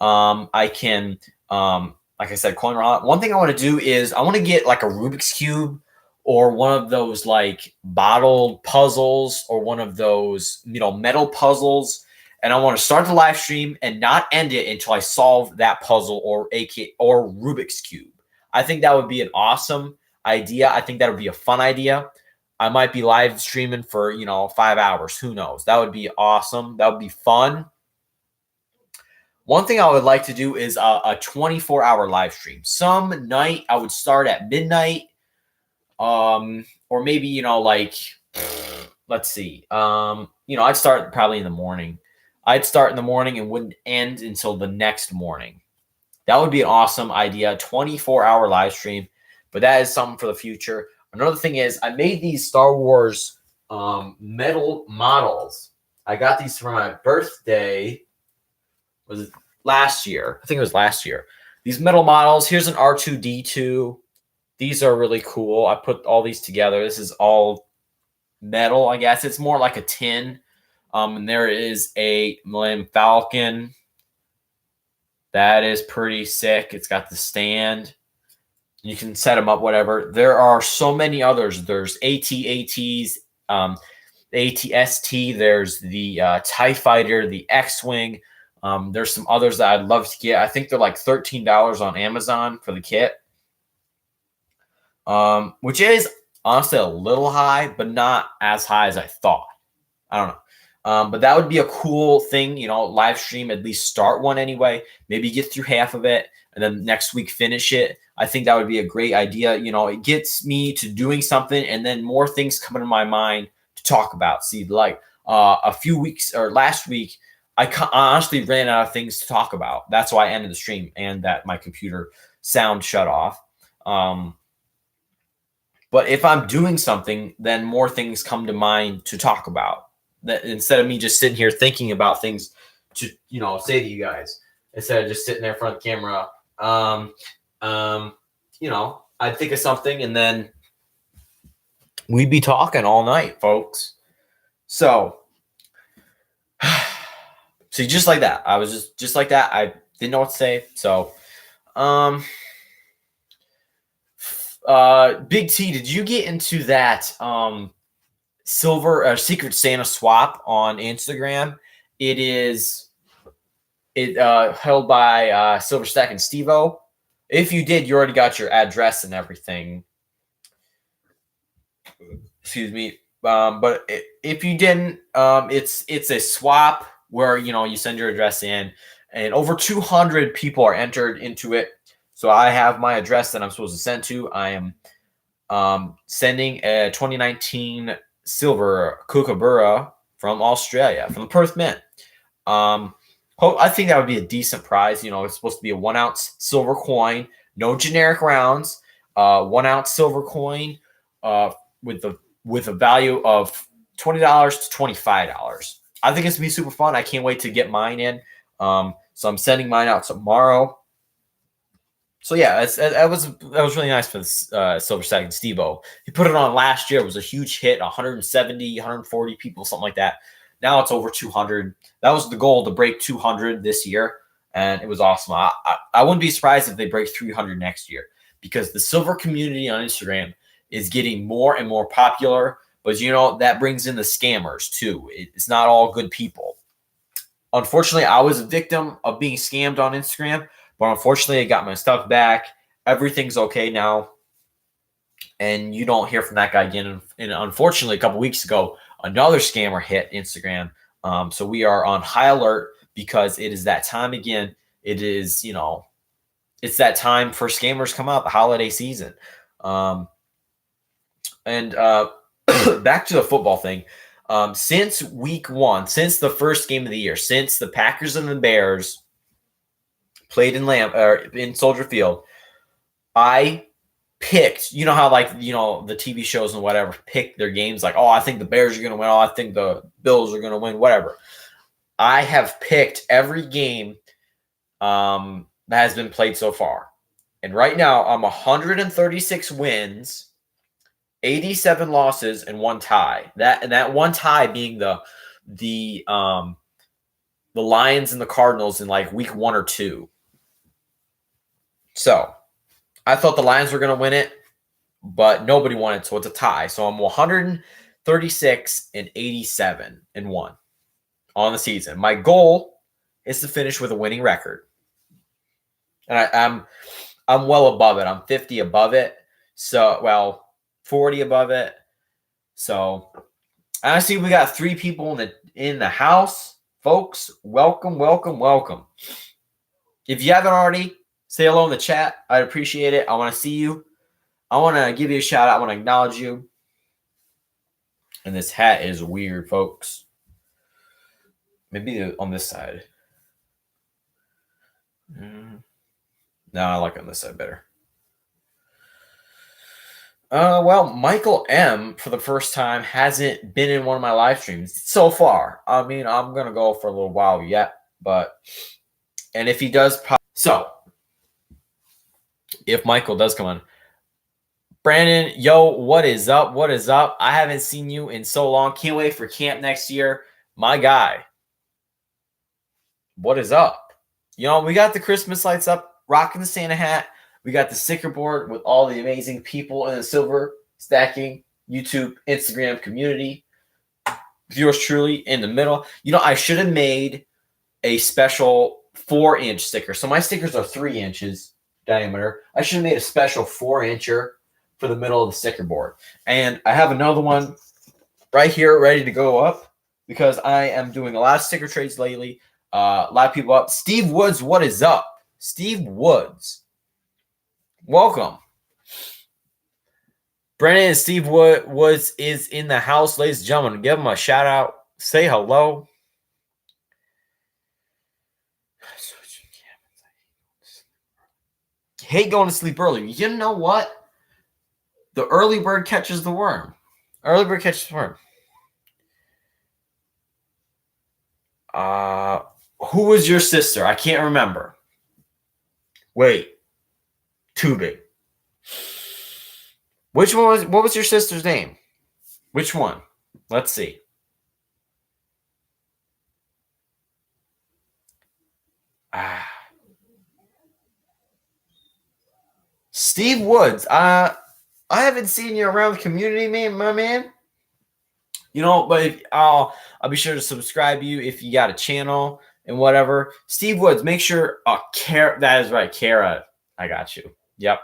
I can, like I said, coin roll hunt. One thing I want to do is I want to get like a Rubik's cube or one of those like bottled puzzles or one of those metal puzzles, and I want to start the live stream and not end it until I solve that puzzle or Rubik's cube. I think that would be an awesome idea. I think that would be a fun idea. I might be live streaming for 5 hours. Who knows? That would be awesome. That would be fun. One thing I would like to do is a 24-hour live stream. Some night I would start at midnight, or maybe let's see, I'd start probably in the morning. I'd start in the morning and wouldn't end until the next morning. That would be an awesome idea, 24-hour live stream. But that is something for the future. Another thing is I made these Star Wars metal models. I got these for my birthday. Was it last year? I think it was last year. These metal models. Here's an R2-D2. These are really cool. I put all these together. This is all metal, I guess. It's more like a tin. And there is a Millennium Falcon. That is pretty sick. It's got the stand. You can set them up, whatever. There are so many others. There's AT-ATs, AT-ST. There's the TIE Fighter, the X-Wing. There's some others that I'd love to get. I think they're like $13 on Amazon for the kit, which is honestly a little high, but not as high as I thought. I don't know. But that would be a cool thing, live stream, at least start one anyway. Maybe get through half of it and then next week finish it. I think that would be a great idea. It gets me to doing something and then more things come into my mind to talk about. See, like a few weeks or last week, I honestly ran out of things to talk about. That's why I ended the stream and that my computer sound shut off. But if I'm doing something, then more things come to mind to talk about. That instead of me just sitting here thinking about things to say to you guys, instead of just sitting there in front of the camera, I'd think of something and then we'd be talking all night, folks. So just like that. I was just like that. I didn't know what to say. So, Big T, did you get into that silver Secret Santa swap on Instagram? It held by Silver Stack and Steve-O. If you did, you already got your address and everything. Excuse me. But if you didn't, it's a swap where you send your address in, and over 200 people are entered into it. So I have my address that I'm supposed to send to. I am sending a 2019 silver kookaburra from Australia, from the Perth Mint. I think that would be a decent prize. It's supposed to be a 1 ounce silver coin, no generic rounds, 1 ounce silver coin with a value of $20 to $25. I think it's gonna be super fun. I can't wait to get mine in. So I'm sending mine out tomorrow. So yeah, that was really nice for the Silver Stack and Steve-O. He put it on last year. It was a huge hit, 170, 140 people, something like that. Now it's over 200. That was the goal, to break 200 this year, and it was awesome. I wouldn't be surprised if they break 300 next year, because the silver community on Instagram is getting more and more popular. But that brings in the scammers too. It's not all good people. Unfortunately, I was a victim of being scammed on Instagram, but unfortunately, I got my stuff back. Everything's okay now, and you don't hear from that guy again. And unfortunately, a couple weeks ago, another scammer hit Instagram. So we are on high alert, because it is that time again. It is, it's that time for scammers come out, the holiday season. And back to the football thing. Since week 1, since the first game of the year, since the Packers and the Bears played in Soldier Field, I picked, how the TV shows and whatever pick their games, like, oh, I think the Bears are going to win, oh, I think the Bills are going to win, whatever. I have picked every game that has been played so far. And right now, I'm 136 wins, 87 losses, and 1 tie. That 1 tie being the Lions and the Cardinals in like week 1 or 2. So I thought the Lions were going to win it, but nobody won it, so it's a tie. So I'm 136 and 87 and 1 on the season. My goal is to finish with a winning record, and I'm well above it. I'm 50 above it. So, well, 40 above it. So, honestly, we got 3 people in the house, folks. Welcome, welcome, welcome. If you haven't already, say hello in the chat. I'd appreciate it. I want to see you. I want to give you a shout out. I want to acknowledge you. And this hat is weird, folks. Maybe on this side. No, I like on this side better. Well, Michael M, for the first time, hasn't been in one of my live streams so far. I mean, I'm going to go for a little while yet, and if he does so, if Michael does come on, Brandon, yo, what is up? What is up? I haven't seen you in so long. Can't wait for camp next year. My guy, what is up? You know, we got the Christmas lights up, rocking the Santa hat. We got the sticker board with all the amazing people in the Silver Stacking YouTube, Instagram community. Yours truly in the middle. You know, I should have made a special 4-inch sticker. So my stickers are 3 inches diameter. I should have made a special 4-incher for the middle of the sticker board. And I have another one right here ready to go up because I am doing a lot of sticker trades lately. A lot of people up. Steve Woods, what is up? Steve Woods. Welcome. Brandon and Steve Woods is in the house, ladies and gentlemen. Give them a shout out. Say hello. Hate going to sleep early. You know what? The early bird catches the worm. Early bird catches the worm. Who was your sister? I can't remember. Wait. Too big. Which one was? What was your sister's name? Which one? Let's see. Steve Woods. I haven't seen you around the community, my man. You know, but I'll be sure to subscribe to you if you got a channel and whatever. Steve Woods, make sure. Kara, that is right, Kara. I got you. Yep.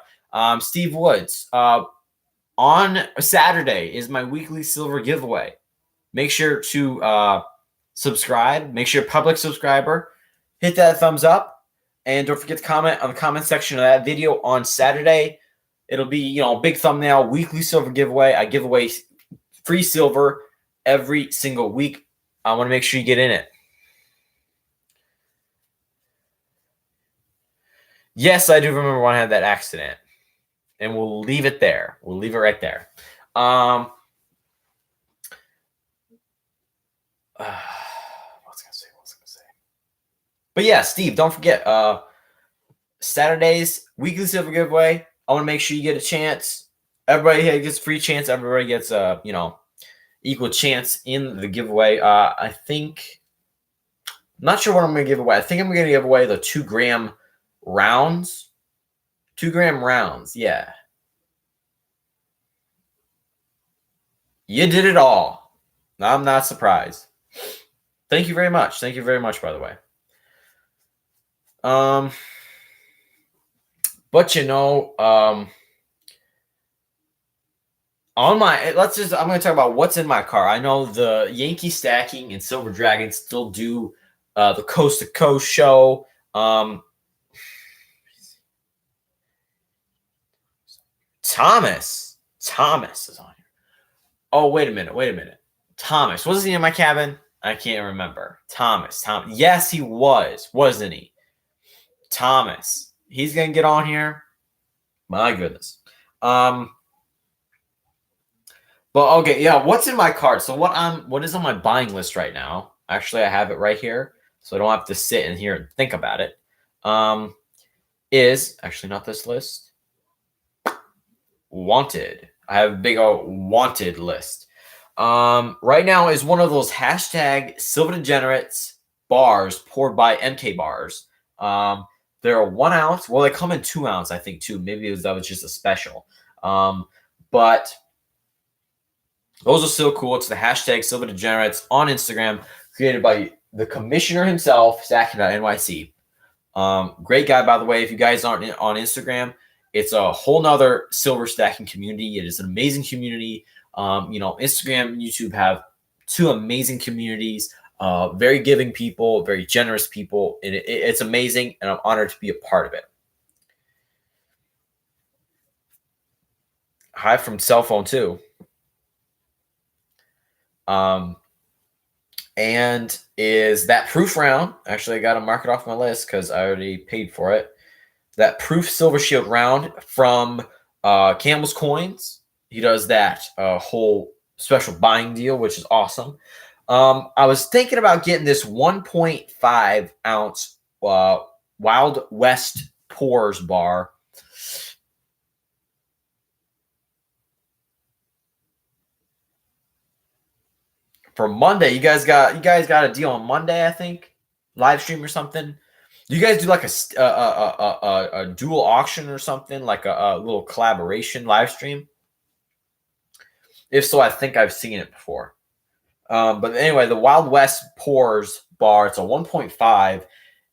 Steve Woods. On Saturday is my weekly silver giveaway. Make sure to subscribe. Make sure you're a public subscriber. Hit that thumbs up. And don't forget to comment on the comment section of that video on Saturday. It'll be, you know, big thumbnail, weekly silver giveaway. I give away free silver every single week. I want to make sure you get in it. Yes, I do remember when I had that accident. And we'll leave it there. We'll leave it right there. What's I gonna say? But yeah, Steve, don't forget. Saturdays, weekly silver giveaway. I want to make sure you get a chance. Everybody gets a free chance. Everybody gets a, you know, equal chance in the giveaway. I think, I'm not sure what I'm going to give away. I think I'm going to give away the 2 gram rounds. 2 gram rounds, yeah. You did it all. I'm not surprised. Thank you very much. Thank you very much, by the way. But you know, on my, I'm going to talk about what's in my car. I know the Yankee Stacking and Silver Dragon still do the Coast to Coast show. Thomas is on here. Oh, wait a minute. Thomas, wasn't he in my cabin? I can't remember. Thomas. Yes, he was, wasn't he? Thomas. He's going to get on here. My goodness. But okay, yeah, what's in my cart? So what is on my buying list right now? Actually, I have it right here, so I don't have to sit in here and think about it. is actually not this list. Wanted. I have a big old wanted list. Right now is one of those hashtag Silver Degenerates bars poured by MK Bars. They're a 1 ounce. Well, they come in 2 ounce, I think, too. Maybe that was just a special. But those are still cool. It's the hashtag Silver Degenerates on Instagram, created by the commissioner himself, Stacking.NYC. Great guy, by the way. If you guys aren't on Instagram, it's a whole nother silver stacking community. It is an amazing community. Instagram and YouTube have two amazing communities, very giving people, very generous people. And it's amazing, and I'm honored to be a part of it. Hi from cell phone too. And is that proof round. Actually, I got to mark it off my list because I already paid for it. That proof silver shield round from Campbell's Coins. He does that whole special buying deal, which is awesome. I was thinking about getting this 1.5 ounce Wild West Pours bar. For Monday, you guys got a deal on Monday, I think, live stream or something. Do you guys do like a dual auction or something, like a little collaboration live stream? If so, I think I've seen it before. But anyway, the Wild West Pours bar, it's a 1.5.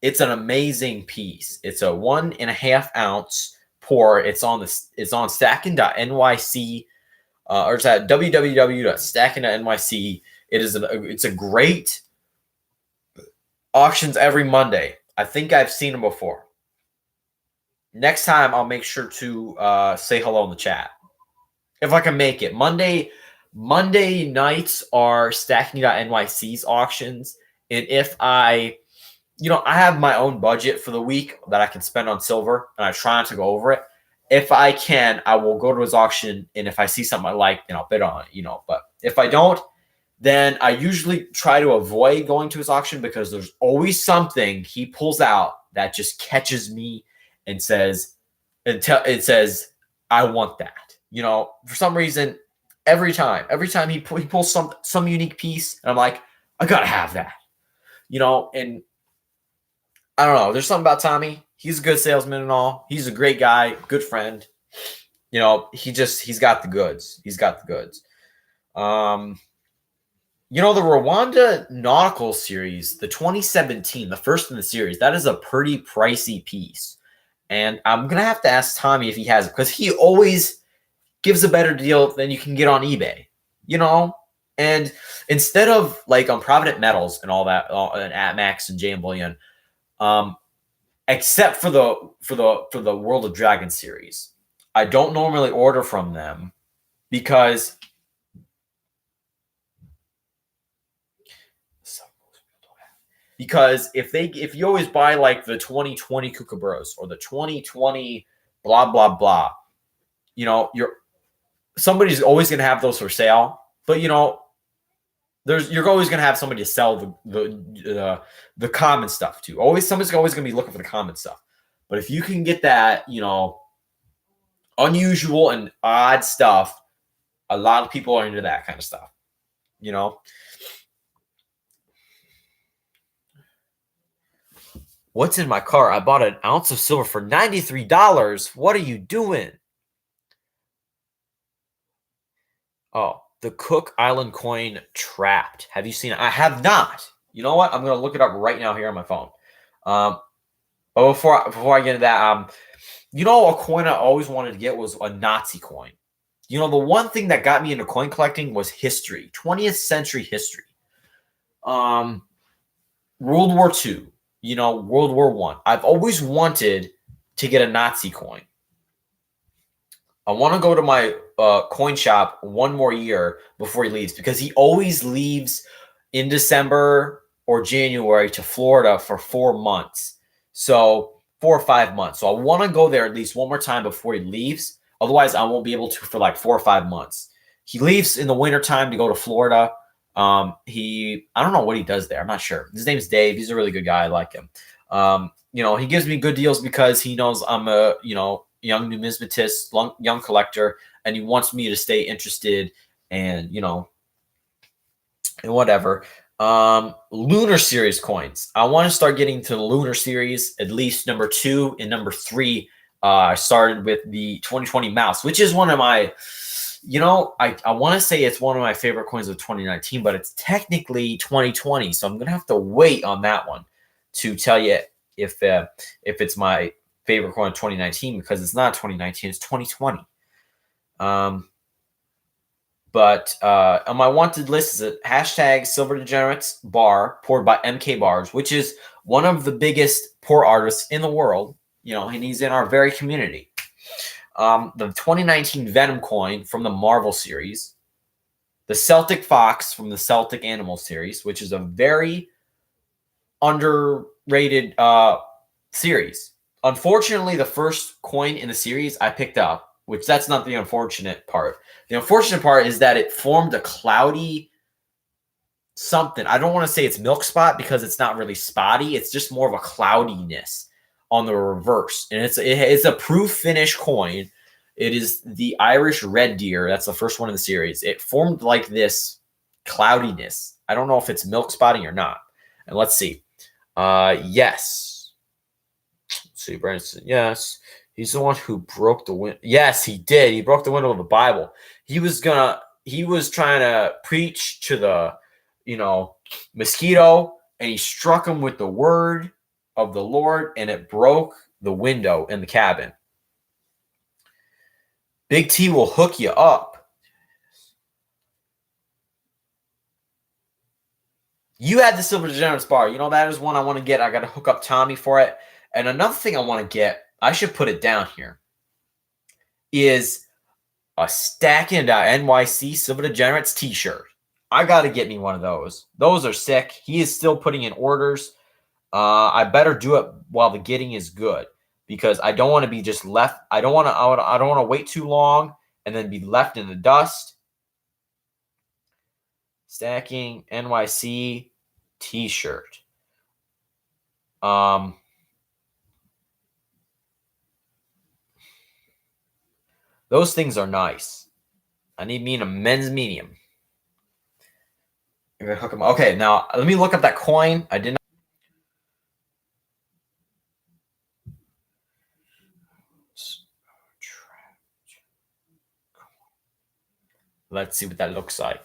It's an amazing piece. It's a 1.5 ounce pour. It's on stacking.nyc, or it's at www.stacking.nyc. It's a great auctions every Monday. I think I've seen them before. Next time, I'll make sure to say hello in the chat if I can make it. Monday nights are stacking.nyc's auctions, and if I have my own budget for the week that I can spend on silver, and I try not to go over it. If I can, I will go to his auction, and if I see something I like, then I'll bid on it. But if I don't, then I usually try to avoid going to his auction because there's always something he pulls out that just catches me and says, I want that. For some reason, every time he pulls some unique piece, and I'm like, I gotta have that. And I don't know. There's something about Tommy. He's a good salesman and all. He's a great guy, good friend. He's got the goods. He's got the goods. The Rwanda Nautical series, the 2017, the first in the series, that is a pretty pricey piece. And I'm going to have to ask Tommy if he has it, because he always gives a better deal than you can get on eBay, And instead of like on Provident Metals and all that, and AtMax and JM Bullion, except for the World of Dragon series, I don't normally order from them because if you always buy like the 2020 Kookaburras or the 2020 blah blah blah, somebody's always going to have those for sale. But you're always going to have somebody to sell the common stuff to. Somebody's always going to be looking for the common stuff. But if you can get that, unusual and odd stuff, a lot of people are into that kind of stuff. What's in my car? I bought an ounce of silver for $93. What are you doing? Oh, the Cook Island coin Trapped. Have you seen it? I have not. You know what? I'm going to look it up right now here on my phone. But before I get into that, a coin I always wanted to get was a Nazi coin. The one thing that got me into coin collecting was history, 20th century history. World War II. World War I. I've always wanted to get a Nazi coin. I want to go to my coin shop one more year before he leaves, because he always leaves in December or January to Florida for 4 months. So 4 or 5 months. So I want to go there at least one more time before he leaves. Otherwise, I won't be able to for like 4 or 5 months. He leaves in the wintertime to go to Florida. I don't know what he does there. I'm not sure. His name's Dave. He's a really good guy. I like him. he gives me good deals because he knows I'm a, young numismatist, young collector, and he wants me to stay interested and, and whatever. Lunar Series coins. I want to start getting to the Lunar Series, at least number 2 and number 3. I started with the 2020 mouse, which is one of my, I want to say it's one of my favorite coins of 2019, but it's technically 2020. So I'm going to have to wait on that one to tell you if it's my favorite coin of 2019, because it's not 2019, it's 2020. But on my wanted list is a hashtag Silver Degenerates bar poured by MK Bars, which is one of the biggest pour artists in the world, and he's in our very community. The 2019 Venom coin from the Marvel series, the Celtic Fox from the Celtic Animal series, which is a very underrated series. Unfortunately, the first coin in the series I picked up, which that's not the unfortunate part. The unfortunate part is that it formed a cloudy something. I don't want to say it's milk spot because it's not really spotty. It's just more of a cloudiness on the reverse. And it's a proof finish coin. It is the Irish Red Deer. That's the first one in the series. It formed like this cloudiness. I don't know if it's milk spotting or not. And let's see. Yes. Let's see, Branson. Yes. He's the one who broke the window. Yes, he did. He broke the window of the Bible. He was trying to preach to the, mosquito, and he struck him with the word of the Lord, and it broke the window in the cabin. Big T will hook you up. You had the Silver Degenerates bar. That is one I want to get. I got to hook up Tommy for it. And another thing I want to get, I should put it down here, is a Stacking.NYC Silver Degenerates t-shirt. I got to get me one of those. Those are sick. He is still putting in orders. I better do it while the getting is good, because I don't want to be just left. I don't want to wait too long and then be left in the dust. Stacking NYC t-shirt. Those things are nice. I need me in a men's medium. I'm gonna hook them. Okay, now let me look up that coin. I did not. Let's see what that looks like.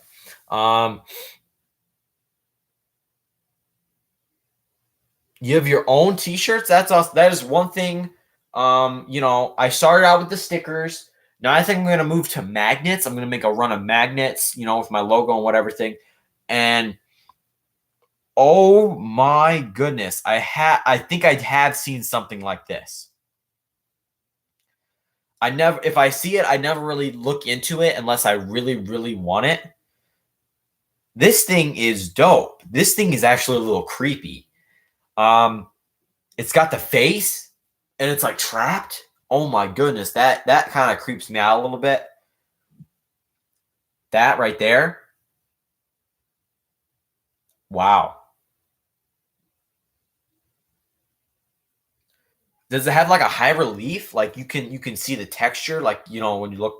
You have your own t-shirts. That's awesome. That is one thing. I started out with the stickers. Now I think I'm going to move to magnets. I'm going to make a run of magnets, with my logo and whatever thing. And oh my goodness, I think I have seen something like this. If I see it, I never really look into it unless I really, really want it. This thing is dope. This thing is actually a little creepy. It's got the face and it's like trapped. Oh my goodness, that kind of creeps me out a little bit. That right there. Wow. Does it have like a high relief? Like you can see the texture, like when you look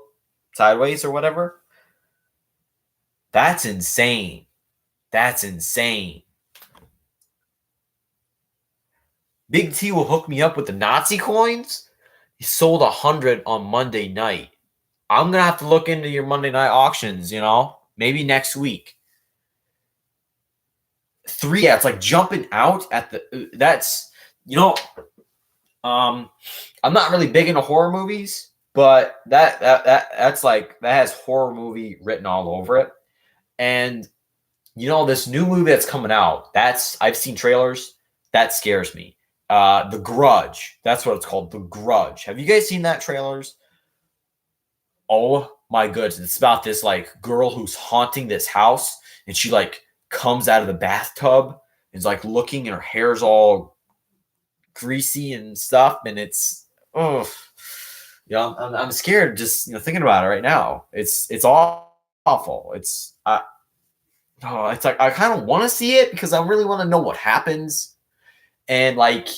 sideways or whatever. That's insane. That's insane. Big T will hook me up with the Nazi coins. He sold 100 on Monday night. I'm gonna have to look into your Monday night auctions. Maybe next week. 3, yeah, it's like jumping out at the. That's I'm not really big into horror movies, but that's like that has horror movie written all over it. And this new movie that's coming out, I've seen trailers. That scares me. The Grudge. That's what it's called. The Grudge. Have you guys seen that trailers? Oh my goodness. It's about this like girl who's haunting this house, and she like comes out of the bathtub and is like looking, and her hair's all greasy and stuff, and it's I'm scared just thinking about it right now. It's awful. It's like I kind of want to see it because I really want to know what happens, and like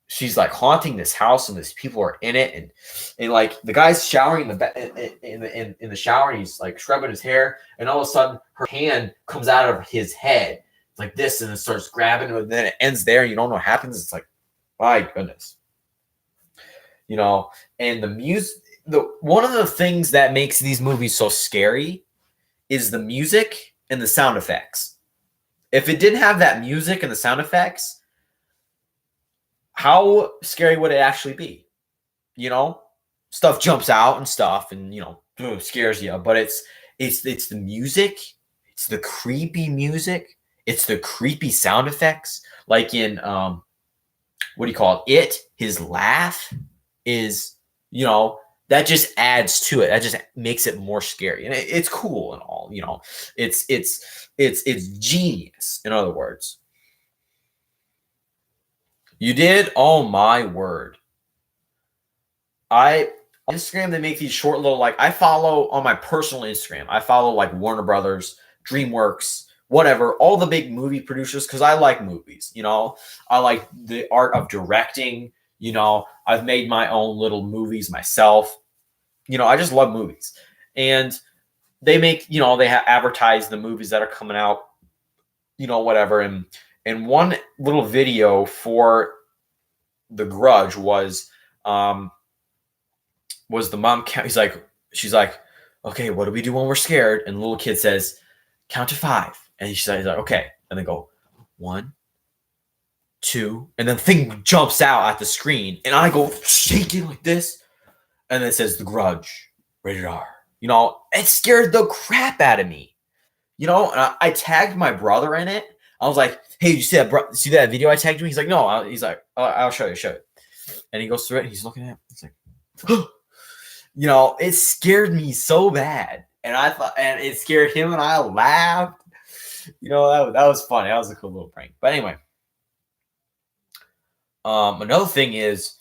she's like haunting this house and these people are in it, and like the guy's showering in the shower and he's like scrubbing his hair, and all of a sudden her hand comes out of his head like this and it starts grabbing him, and then it ends there and you don't know what happens. It's like, my goodness. And the music, one of the things that makes these movies so scary is the music and the sound effects. If it didn't have that music and the sound effects, how scary would it actually be? Stuff jumps out and stuff, and scares you. But it's the music, it's the creepy music, it's the creepy sound effects. Like in what do you call it? His laugh is, that just adds to it. That just makes it more scary, and it's cool and all. It's genius. In other words. You did? Oh my word. On Instagram, they make these short little, like, I follow on my personal Instagram. I follow like Warner Brothers, DreamWorks, whatever, all the big movie producers, because I like movies. I like the art of directing. I've made my own little movies myself. I just love movies. And they make, they advertise the movies that are coming out, whatever. And one little video for The Grudge was the mom count. She's like, okay, what do we do when we're scared? And the little kid says, count to 5. And he's like, okay. And they go 1, 2, and then the thing jumps out at the screen, and I go shaking like this, and then it says The Grudge, rated R. It scared the crap out of me. And I tagged my brother in it. I was like, hey, did you see that video I tagged you? He's like, no. He's like, I'll show you. And he goes through it and he's looking at it. He's like, it scared me so bad. And and it scared him and I laughed. That was funny. That was a cool little prank. But anyway, another thing is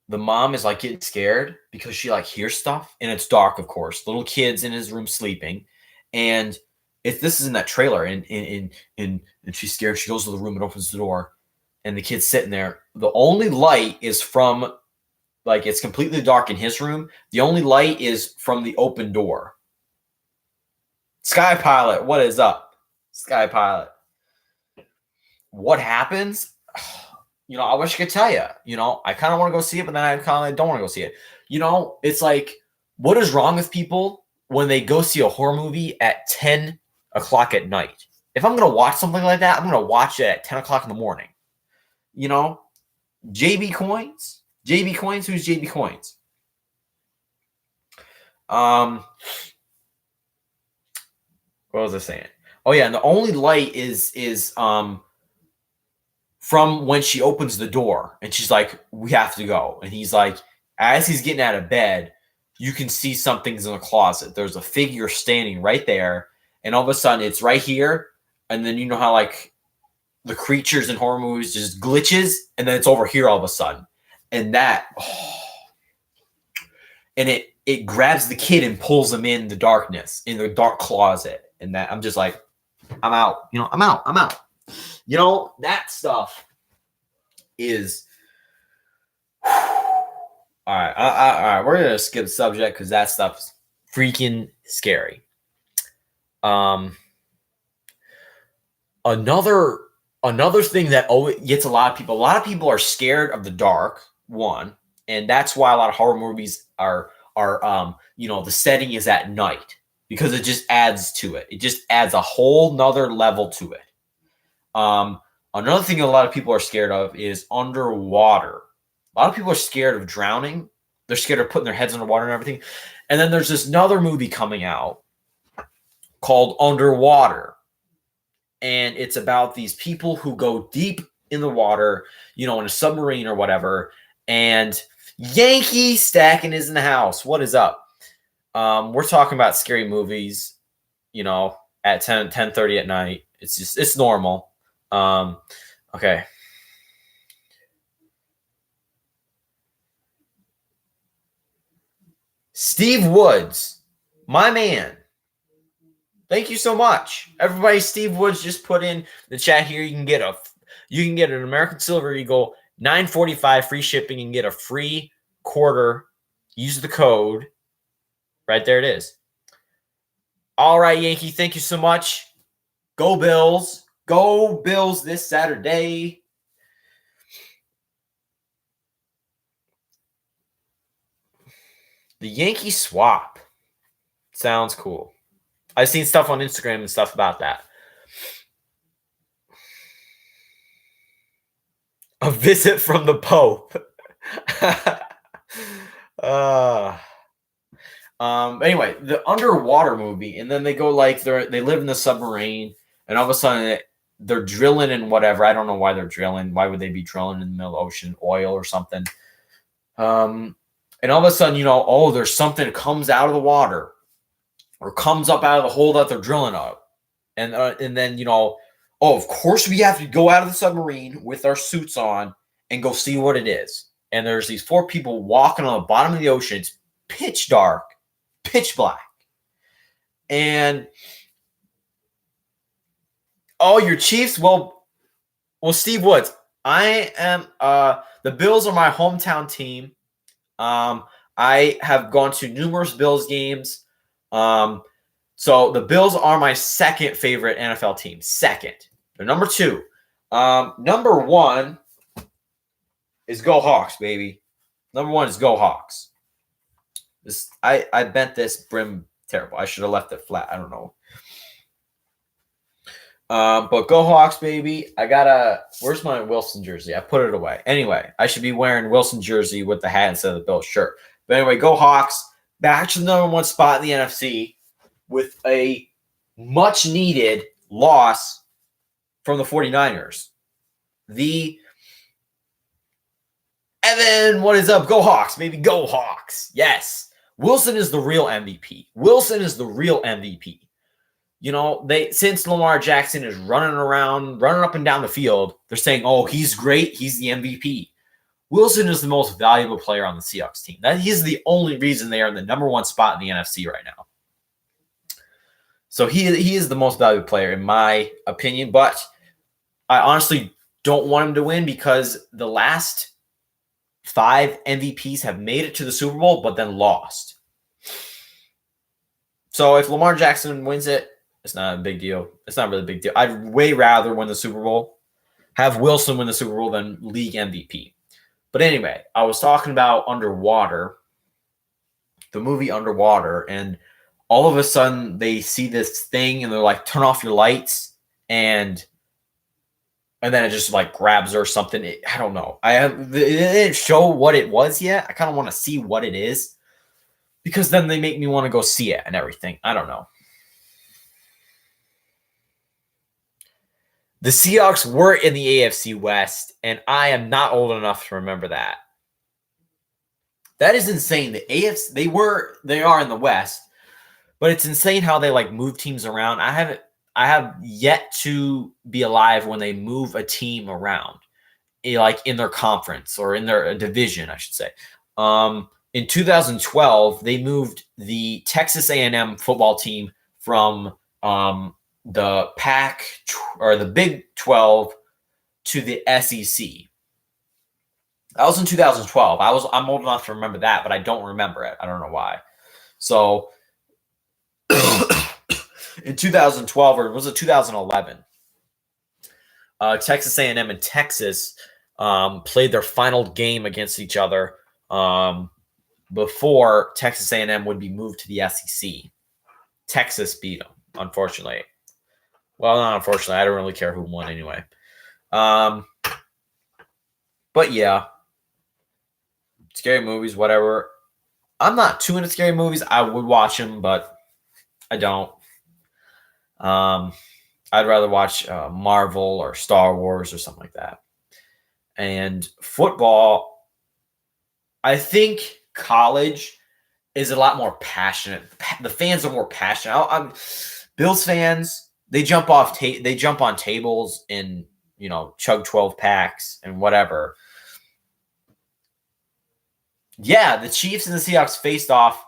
the mom is like getting scared because she like hears stuff and it's dark, of course. Little kid's in his room sleeping. And this is in that trailer, and she's scared. She goes to the room and opens the door, and the kid's sitting there. The only light is from, like, it's completely dark in his room. The only light is from the open door. Sky Pilot, what is up? Sky Pilot. What happens? I wish I could tell you. I kind of want to go see it, but then I kind of don't want to go see it. It's like, what is wrong with people when they go see a horror movie at 10 o'clock at night? If I'm going to watch something like that, I'm going to watch it at 10 o'clock in the morning. JB Coins? JB Coins? Who's JB Coins? What was I saying? Oh yeah, and the only light is from when she opens the door and she's like, we have to go. And he's like, as he's getting out of bed, you can see something's in the closet. There's a figure standing right there. And all of a sudden it's right here. And then how like the creatures in horror movies just glitches. And then it's over here all of a sudden. And and it grabs the kid and pulls him in the darkness, in the dark closet. And that, I'm just like, I'm out. I'm out. That stuff is... All right. We're gonna skip the subject because that stuff's freaking scary. Another thing that always gets a lot of people. A lot of people are scared of the dark. One, and that's why a lot of horror movies are the setting is at night, because it just adds to it. It just adds a whole nother level to it. Another thing a lot of people are scared of is underwater. A lot of people are scared of drowning. They're scared of putting their heads underwater and everything. And then there's this another movie coming out called Underwater. And it's about these people who go deep in the water, in a submarine or whatever. And Yankee Stacking is in the house. What is up? We're talking about scary movies, at 10:30 at night. It's normal. Okay. Steve Woods, my man. Thank you so much, everybody. Steve Woods just put in the chat here. You can get an American Silver Eagle $9.45 free shipping and get a free quarter. Use the code. Right there it is. All right, Yankee, thank you so much. Go Bills. Go Bills this Saturday. The Yankee swap. Sounds cool. I've seen stuff on Instagram and stuff about that. A visit from the Pope. Anyway, the underwater movie, and then they go like they live in the submarine, and all of a sudden they're drilling and whatever. I don't know why they're drilling. Why would they be drilling in the middle of the ocean? Oil or something. And all of a sudden, there's something that comes out of the water or comes up out of the hole that they're drilling up. And then, of course we have to go out of the submarine with our suits on and go see what it is. And there's these 4 people walking on the bottom of the ocean. It's pitch dark, pitch black. And, your Chiefs? Well, Steve Woods, I am, the Bills are my hometown team. I have gone to numerous Bills games. So the Bills are my second favorite NFL team. Second. They're number 2. Number 1 is Go Hawks, baby. Number 1 is Go Hawks. I bent this brim terrible. I should have left it flat. I don't know. But Go Hawks, baby. Where's my Wilson jersey? I put it away. Anyway, I should be wearing Wilson jersey with the hat instead of the Bills shirt. But anyway, Go Hawks. Back to the number 1 spot in the NFC with a much needed loss from the 49ers. Evan, what is up? Go Hawks, baby. Go Hawks. Yes. Wilson is the real MVP. Wilson is the real MVP. Since Lamar Jackson is running up and down the field, they're saying, he's great. He's the MVP. Wilson is the most valuable player on the Seahawks team. He's the only reason they are in the number 1 spot in the NFC right now. So he is the most valuable player in my opinion, but I honestly don't want him to win because the last 5 MVPs have made it to the Super Bowl but then lost. So if Lamar Jackson wins it, it's not a big deal. It's not really a big deal. I'd way rather win the Super Bowl, have Wilson win the Super Bowl than league MVP. But anyway, I was talking about Underwater, the movie Underwater, and all of a sudden they see this thing and they're like, turn off your lights, and then it just like grabs her or something. I don't know. It didn't show what it was yet. I kind of want to see what it is because then they make me want to go see it and everything. I don't know. The Seahawks were in the AFC West, and I am not old enough to remember that. That is insane. The AFC, they are in the West, but it's insane how they like move teams around. I have yet to be alive when they move a team around, like in their conference or in their division, I should say. In 2012, they moved the Texas A&M football team from the Pac or the Big 12 to the SEC. That was in 2012. I'm old enough to remember that, but I don't remember it. I don't know why. So in 2012, or was it 2011? Texas A&M and Texas played their final game against each other before Texas A&M would be moved to the SEC. Texas beat them, unfortunately. Well, not unfortunately. I don't really care who won anyway. But yeah, scary movies, whatever. I'm not too into scary movies. I would watch them, but I don't. I'd rather watch Marvel or Star Wars or something like that. And football, I think college is a lot more passionate. The fans are more passionate. Bills fans, they jump on tables and chug 12 packs and whatever. Yeah, the Chiefs and the Seahawks faced off,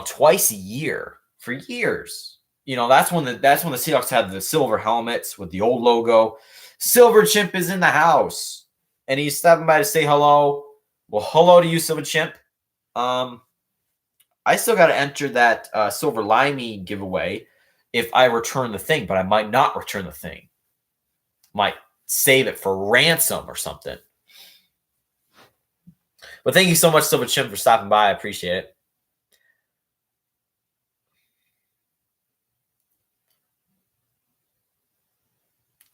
twice a year for years. That's when the Seahawks had the silver helmets with the old logo. Silver Chimp is in the house. and he's stopping by to say hello. Well, hello to you, Silver Chimp. I still got to enter that Silver Limey giveaway if I return the thing, but I might not return the thing. Might save it for ransom or something. But thank you so much, Silver Chimp, for stopping by. I appreciate it.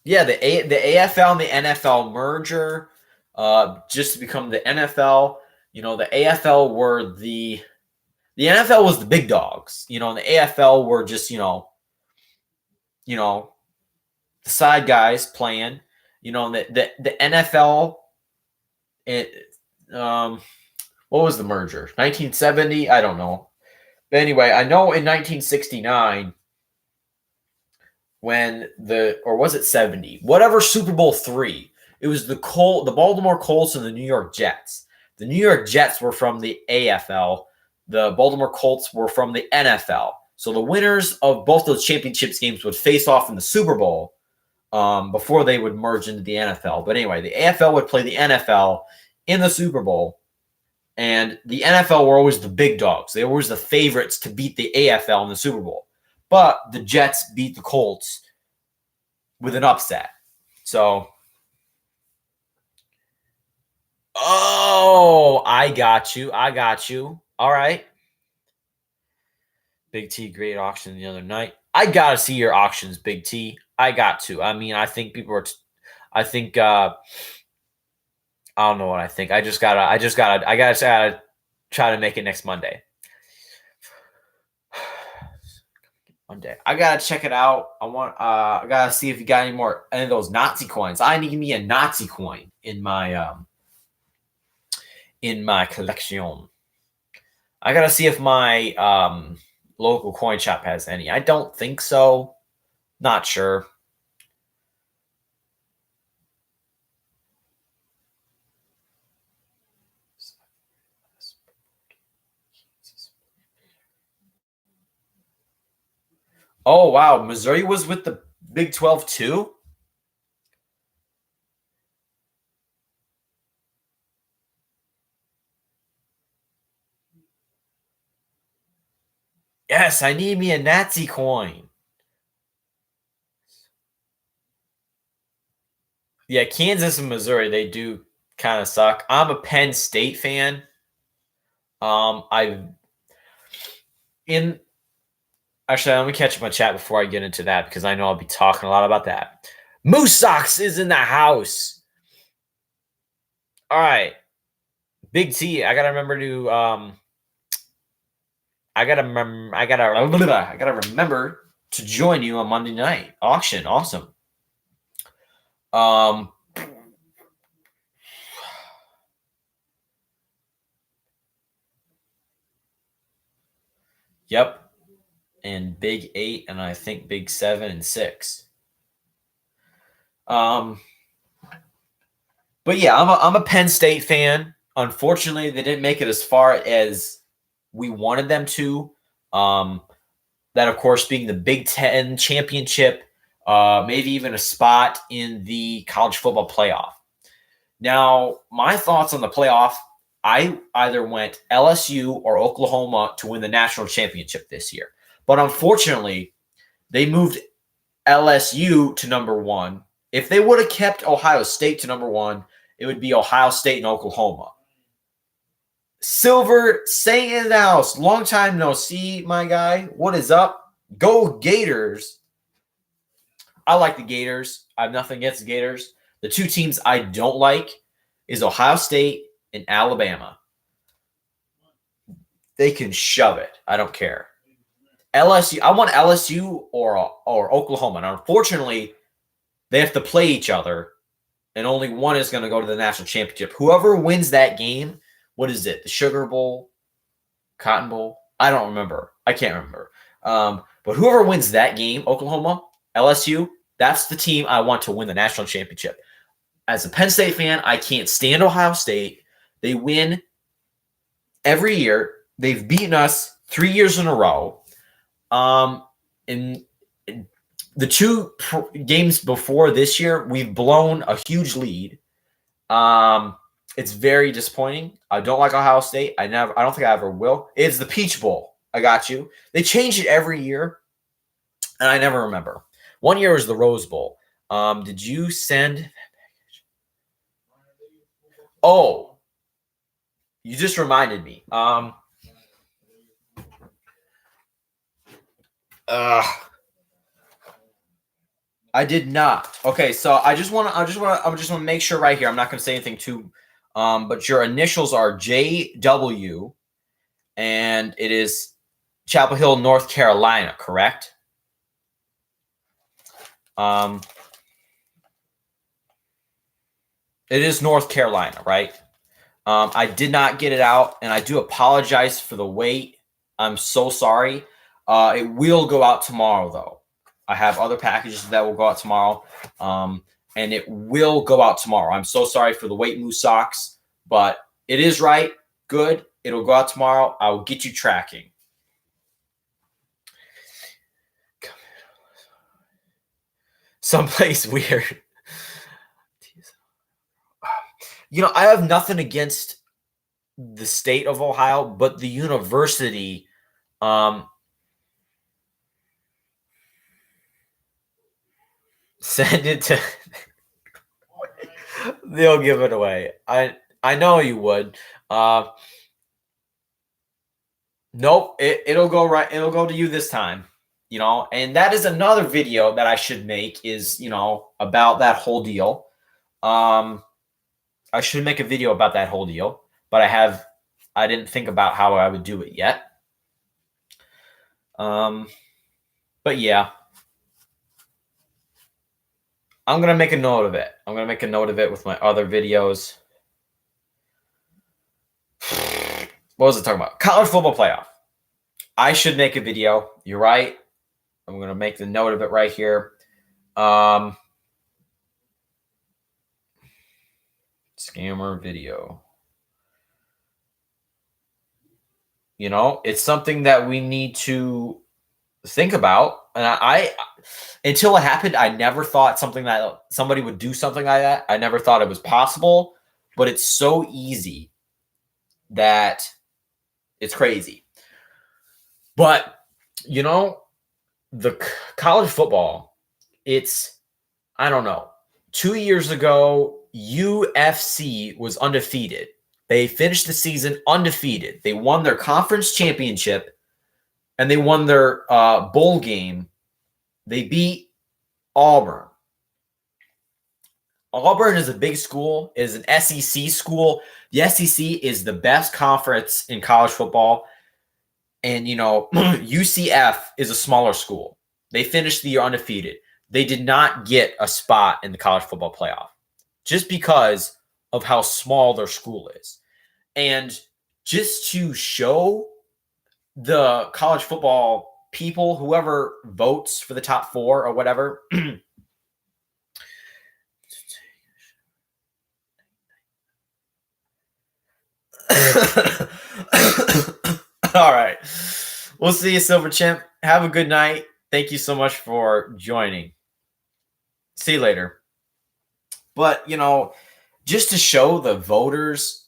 Yeah, the AFL and the NFL merger, just to become the NFL. You know, the AFL were the NFL was the big dogs. You know, and the AFL were just the side guys playing. You know, the NFL. What was the merger? 1970? I don't know. But anyway, I know in 1969. Or was it 70? Whatever, Super Bowl III. It was the Baltimore Colts and the New York Jets. The New York Jets were from the AFL. The Baltimore Colts were from the NFL. So the winners of both those championships games would face off in the Super Bowl before they would merge into the NFL. But anyway, the AFL would play the NFL in the Super Bowl. And the NFL were always the big dogs. They were always the favorites to beat the AFL in the Super Bowl. But the Jets beat the Colts with an upset. So, I got you. All right. Big T, great auction the other night. I got to see your auctions, Big T. I got to. I mean, I think people are I don't know what I think. I gotta try to make it next Monday. Monday. I gotta check it out. I gotta see if you got any of those Nazi coins. I need me a Nazi coin in my collection. I gotta see if my local coin shop has any. I don't think so. Not sure. Oh, wow. Missouri was with the Big 12 too? Yes, I need me a Nazi coin. Yeah, Kansas and Missouri, they do kind of suck. I'm a Penn State fan. Actually, let me catch up my chat before I get into that because I know I'll be talking a lot about that. Moose Sox is in the house. All right. Big T, I gotta remember to I gotta remember to join you on Monday night auction. Awesome. Yep. And Big 8, and I think Big 7 and 6. But yeah, I'm a Penn State fan. Unfortunately, they didn't make it as far as we wanted them to. That, of course, being the Big 10 championship, maybe even a spot in the college football playoff. Now, my thoughts on the playoff, I either went LSU or Oklahoma to win the national championship this year. But unfortunately, they moved LSU to number 1. If they would have kept Ohio State to number 1, it would be Ohio State and Oklahoma. Silver, staying in the house. Long time no see, my guy. What is up? Go Gators. I like the Gators. I have nothing against the Gators. The two teams I don't like is Ohio State and Alabama. They can shove it. I don't care. LSU. I want LSU or Oklahoma. And unfortunately, they have to play each other, and only one is going to go to the national championship. Whoever wins that game, what is it? The Sugar Bowl? Cotton Bowl? I don't remember. I can't remember. But whoever wins that game, Oklahoma, LSU, that's the team I want to win the national championship. As a Penn State fan, I can't stand Ohio State. They win every year. They've beaten us 3 years in a row. In the two games before this year, we've blown a huge lead. It's very disappointing. I don't like Ohio State. I don't think I ever will. It's the Peach Bowl. I got you. They change it every year, and I never remember. One year was the Rose Bowl. Did you send? Oh, you just reminded me. I did not. Okay, so I just want to make sure right here. I'm not going to say anything too, but your initials are JW, and it is Chapel Hill, North Carolina, correct? It is North Carolina, right? I did not get it out, and I do apologize for the wait. I'm so sorry. It will go out tomorrow, though. I have other packages that will go out tomorrow, and it will go out tomorrow. I'm so sorry for the wait, Moose Socks, but it is right. Good. It'll go out tomorrow. I will get you tracking. Someplace weird. You know, I have nothing against the state of Ohio, but the university, send it to. They'll give it away. I know you would. Nope. It'll go right. It'll go to you this time. You know, and that is another video that I should make. Is about that whole deal. I should make a video about that whole deal, but I didn't think about how I would do it yet. But yeah, I'm going to make a note of it. I'm going to make a note of it with my other videos. What was I talking about? College football playoff. I should make a video. You're right. I'm going to make the note of it right here. Scammer video. It's something that we need to think about. And I until it happened, I never thought somebody would do something like that. I never thought it was possible, but it's so easy that it's crazy. But, the college football, I don't know. 2 years ago, UFC was undefeated. They finished the season undefeated. They won their conference championship, and they won their bowl game. They beat Auburn. Auburn is a big school. It is an SEC school. The SEC is the best conference in college football. And, UCF is a smaller school. They finished the year undefeated. They did not get a spot in the college football playoff just because of how small their school is. And just to show the college football people, whoever votes for the top four or whatever, all right. We'll see you, Silver Chimp. Have a good night. Thank you so much for joining. See you later. But, just to show the voters,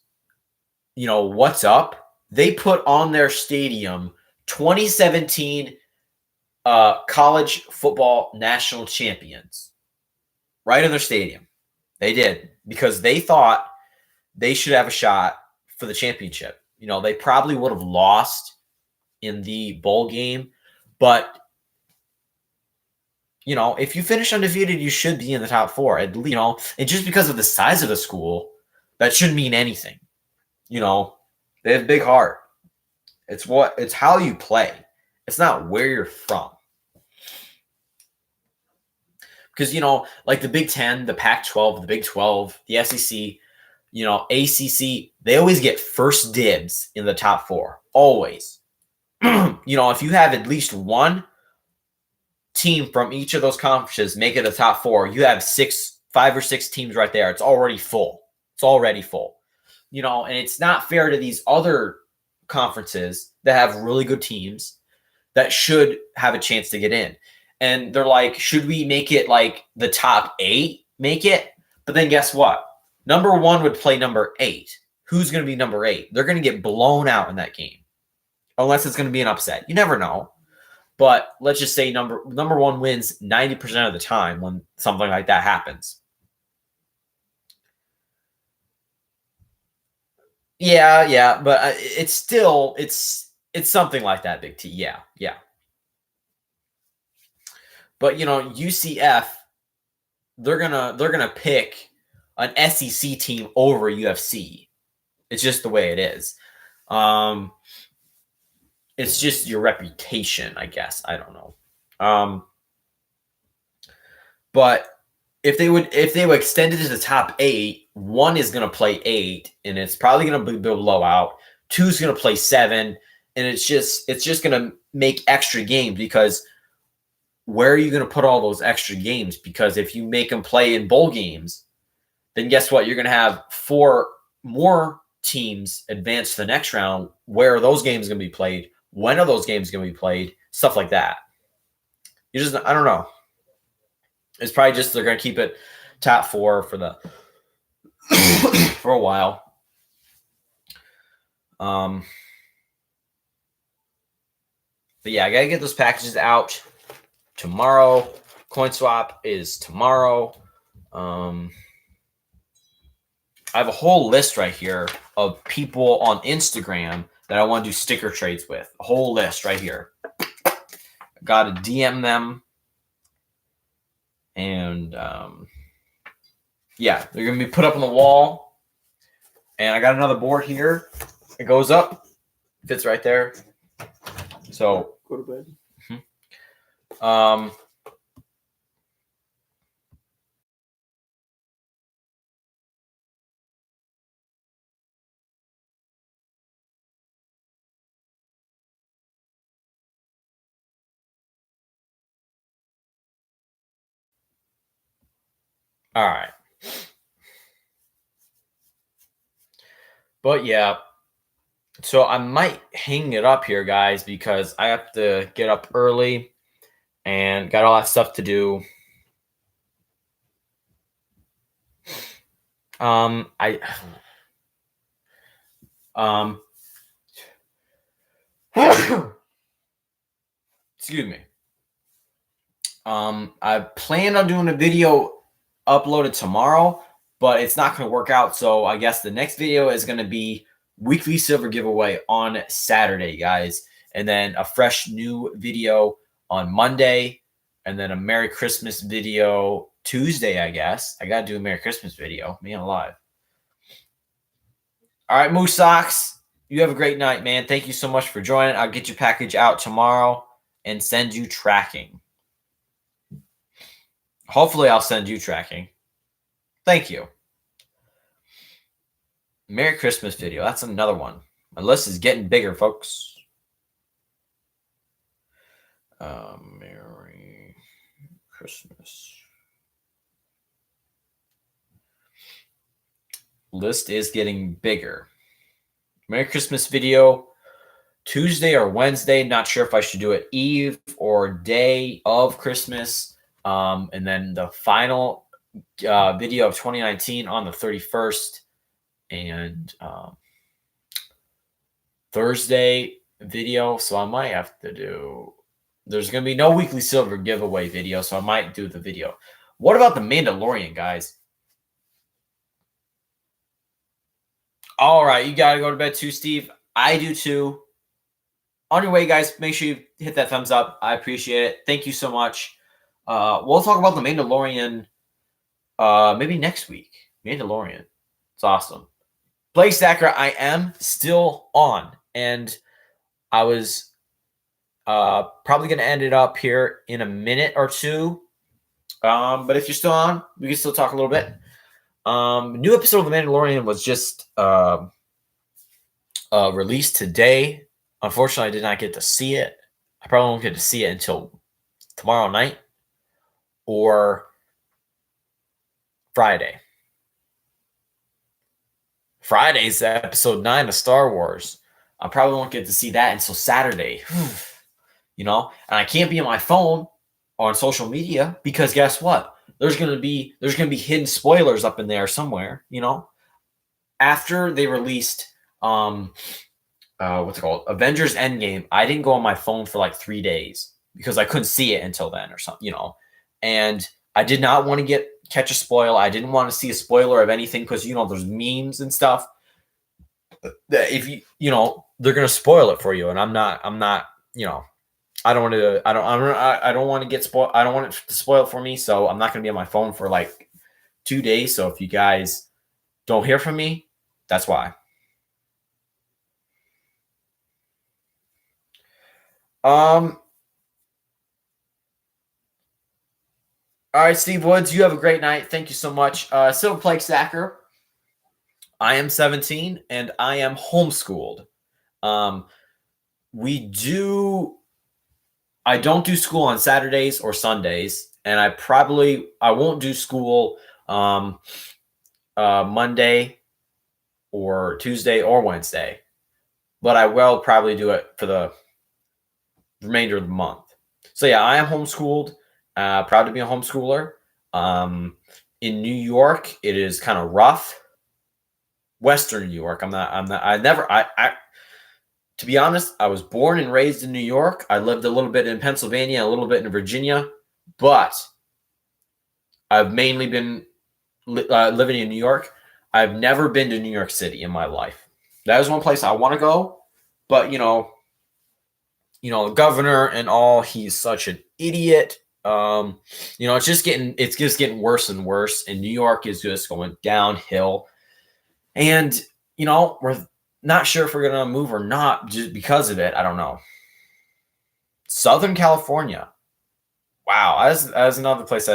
what's up, they put on their stadium 2017 college football national champions right in their stadium. They did, because they thought they should have a shot for the championship. They probably would have lost in the bowl game, but if you finish undefeated, you should be in the top four. And just because of the size of the school, that shouldn't mean anything. They have big heart. It's how you play. It's not where you're from. Because, like the Big Ten, the Pac-12, the Big 12, the SEC, ACC, they always get first dibs in the top four. Always. If you have at least one team from each of those conferences make it a top four, you have 5 or 6 teams right there. It's already full. And it's not fair to these other conferences that have really good teams that should have a chance to get in. And they're like, should we make it like the top 8 make it? But then guess what? Number 1 would play number 8. Who's going to be number 8? They're going to get blown out in that game. Unless it's going to be an upset. You never know. But let's just say number 1 wins 90% of the time when something like that happens. Yeah, but it's still it's something like that, Big T. Yeah. But UCF, they're gonna pick an SEC team over UFC. It's just the way it is. It's just your reputation, I guess. I don't know. But if they would extend it to the top 8, 1 is going to play 8, and it's probably going to be a blowout. 2 is going to play 7, and it's just going to make extra games, because where are you going to put all those extra games? Because if you make them play in bowl games, then guess what? You're going to have 4 more teams advance to the next round. Where are those games going to be played? When are those games going to be played? Stuff like that. I don't know. It's probably just they're going to keep it top 4 for the for a while. But yeah, I got to get those packages out tomorrow. CoinSwap is tomorrow. I have a whole list right here of people on Instagram that I want to do sticker trades with. A whole list right here. Got to DM them. And yeah, they're going to be put up on the wall. And I got another board here. It goes up. Fits right there. So go to bed. All right. But yeah, so I might hang it up here, guys, because I have to get up early and got all that stuff to do. Excuse me. I planned on doing a video uploaded tomorrow, but it's not going to work out. So I guess the next video is going to be weekly silver giveaway on Saturday, guys. And then a fresh new video on Monday. And then a Merry Christmas video Tuesday, I guess. I got to do a Merry Christmas video. Man alive. All right, Moose Socks. You have a great night, man. Thank you so much for joining. I'll get your package out tomorrow and send you tracking. Hopefully, I'll send you tracking. Thank you. Merry Christmas video. That's another one. My list is getting bigger, folks. Merry Christmas. List is getting bigger. Merry Christmas video Tuesday or Wednesday. Not sure if I should do it eve or day of Christmas. And then the final video of 2019 on the 31st. And Thursday video. So I might have to do... There's going to be no weekly silver giveaway video, so I might do the video. What about the Mandalorian, guys? All right, you got to go to bed too, Steve. I do too. On your way, guys, make sure you hit that thumbs up. I appreciate it. Thank you so much. We'll talk about the Mandalorian maybe next week. Mandalorian. It's awesome. Blake Stacker, I am still on. And I was probably going to end it up here in a minute or two. But if you're still on, we can still talk a little bit. New episode of The Mandalorian was just released today. Unfortunately, I did not get to see it. I probably won't get to see it until tomorrow night or Friday. Friday's episode 9 of Star Wars. I probably won't get to see that until Saturday. And I can't be on my phone or on social media because guess what? there's gonna be hidden spoilers up in there somewhere, you know. After they released what's it called? Avengers Endgame, I didn't go on my phone for like 3 days because I couldn't see it until then or something, you know. And I did not want to catch a spoil. I didn't want to see a spoiler of anything because you know there's memes and stuff that if you know they're gonna spoil it for you, and I'm not you know I don't want to I don't want to get spoiled. I don't want it to spoil it for me, so I'm not gonna be on my phone for like 2 days. So if you guys don't hear from me, that's why. All right, Steve Woods, you have a great night. Thank you so much. Silver Plague Stacker, I am 17 and I am homeschooled. Um, I don't do school on Saturdays or Sundays, and I won't do school Monday or Tuesday or Wednesday, but I will probably do it for the remainder of the month. So yeah, I am homeschooled. Proud to be a homeschooler. In New York, it is kind of rough. Western New York. To be honest, I was born and raised in New York. I lived a little bit in Pennsylvania, a little bit in Virginia, but I've mainly been living in New York. I've never been to New York City in my life. That is one place I want to go, but you know, the governor and all, he's such an idiot. You know, it's just getting worse and worse, and New York is just going downhill. And you know, we're not sure if we're gonna move or not just because of it. I don't know. Southern California. Wow, that's another place.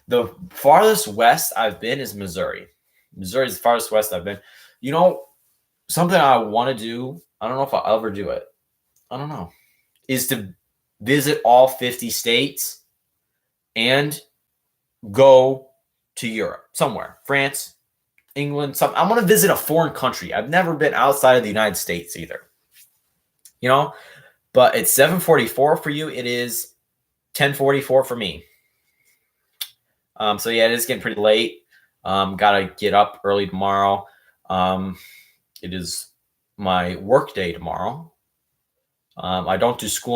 The farthest west I've been is Missouri. Missouri is the farthest west I've been. You know, something I want to do. I don't know if I'll ever do it. I don't know. Is to visit all 50 states and go to Europe somewhere, France, England. I want to visit a foreign country. I've never been outside of the United States either. You know, but it's 7:44 for you. It is 10:44 for me. So yeah, it is getting pretty late. Gotta get up early tomorrow. It is my work day tomorrow. I don't do school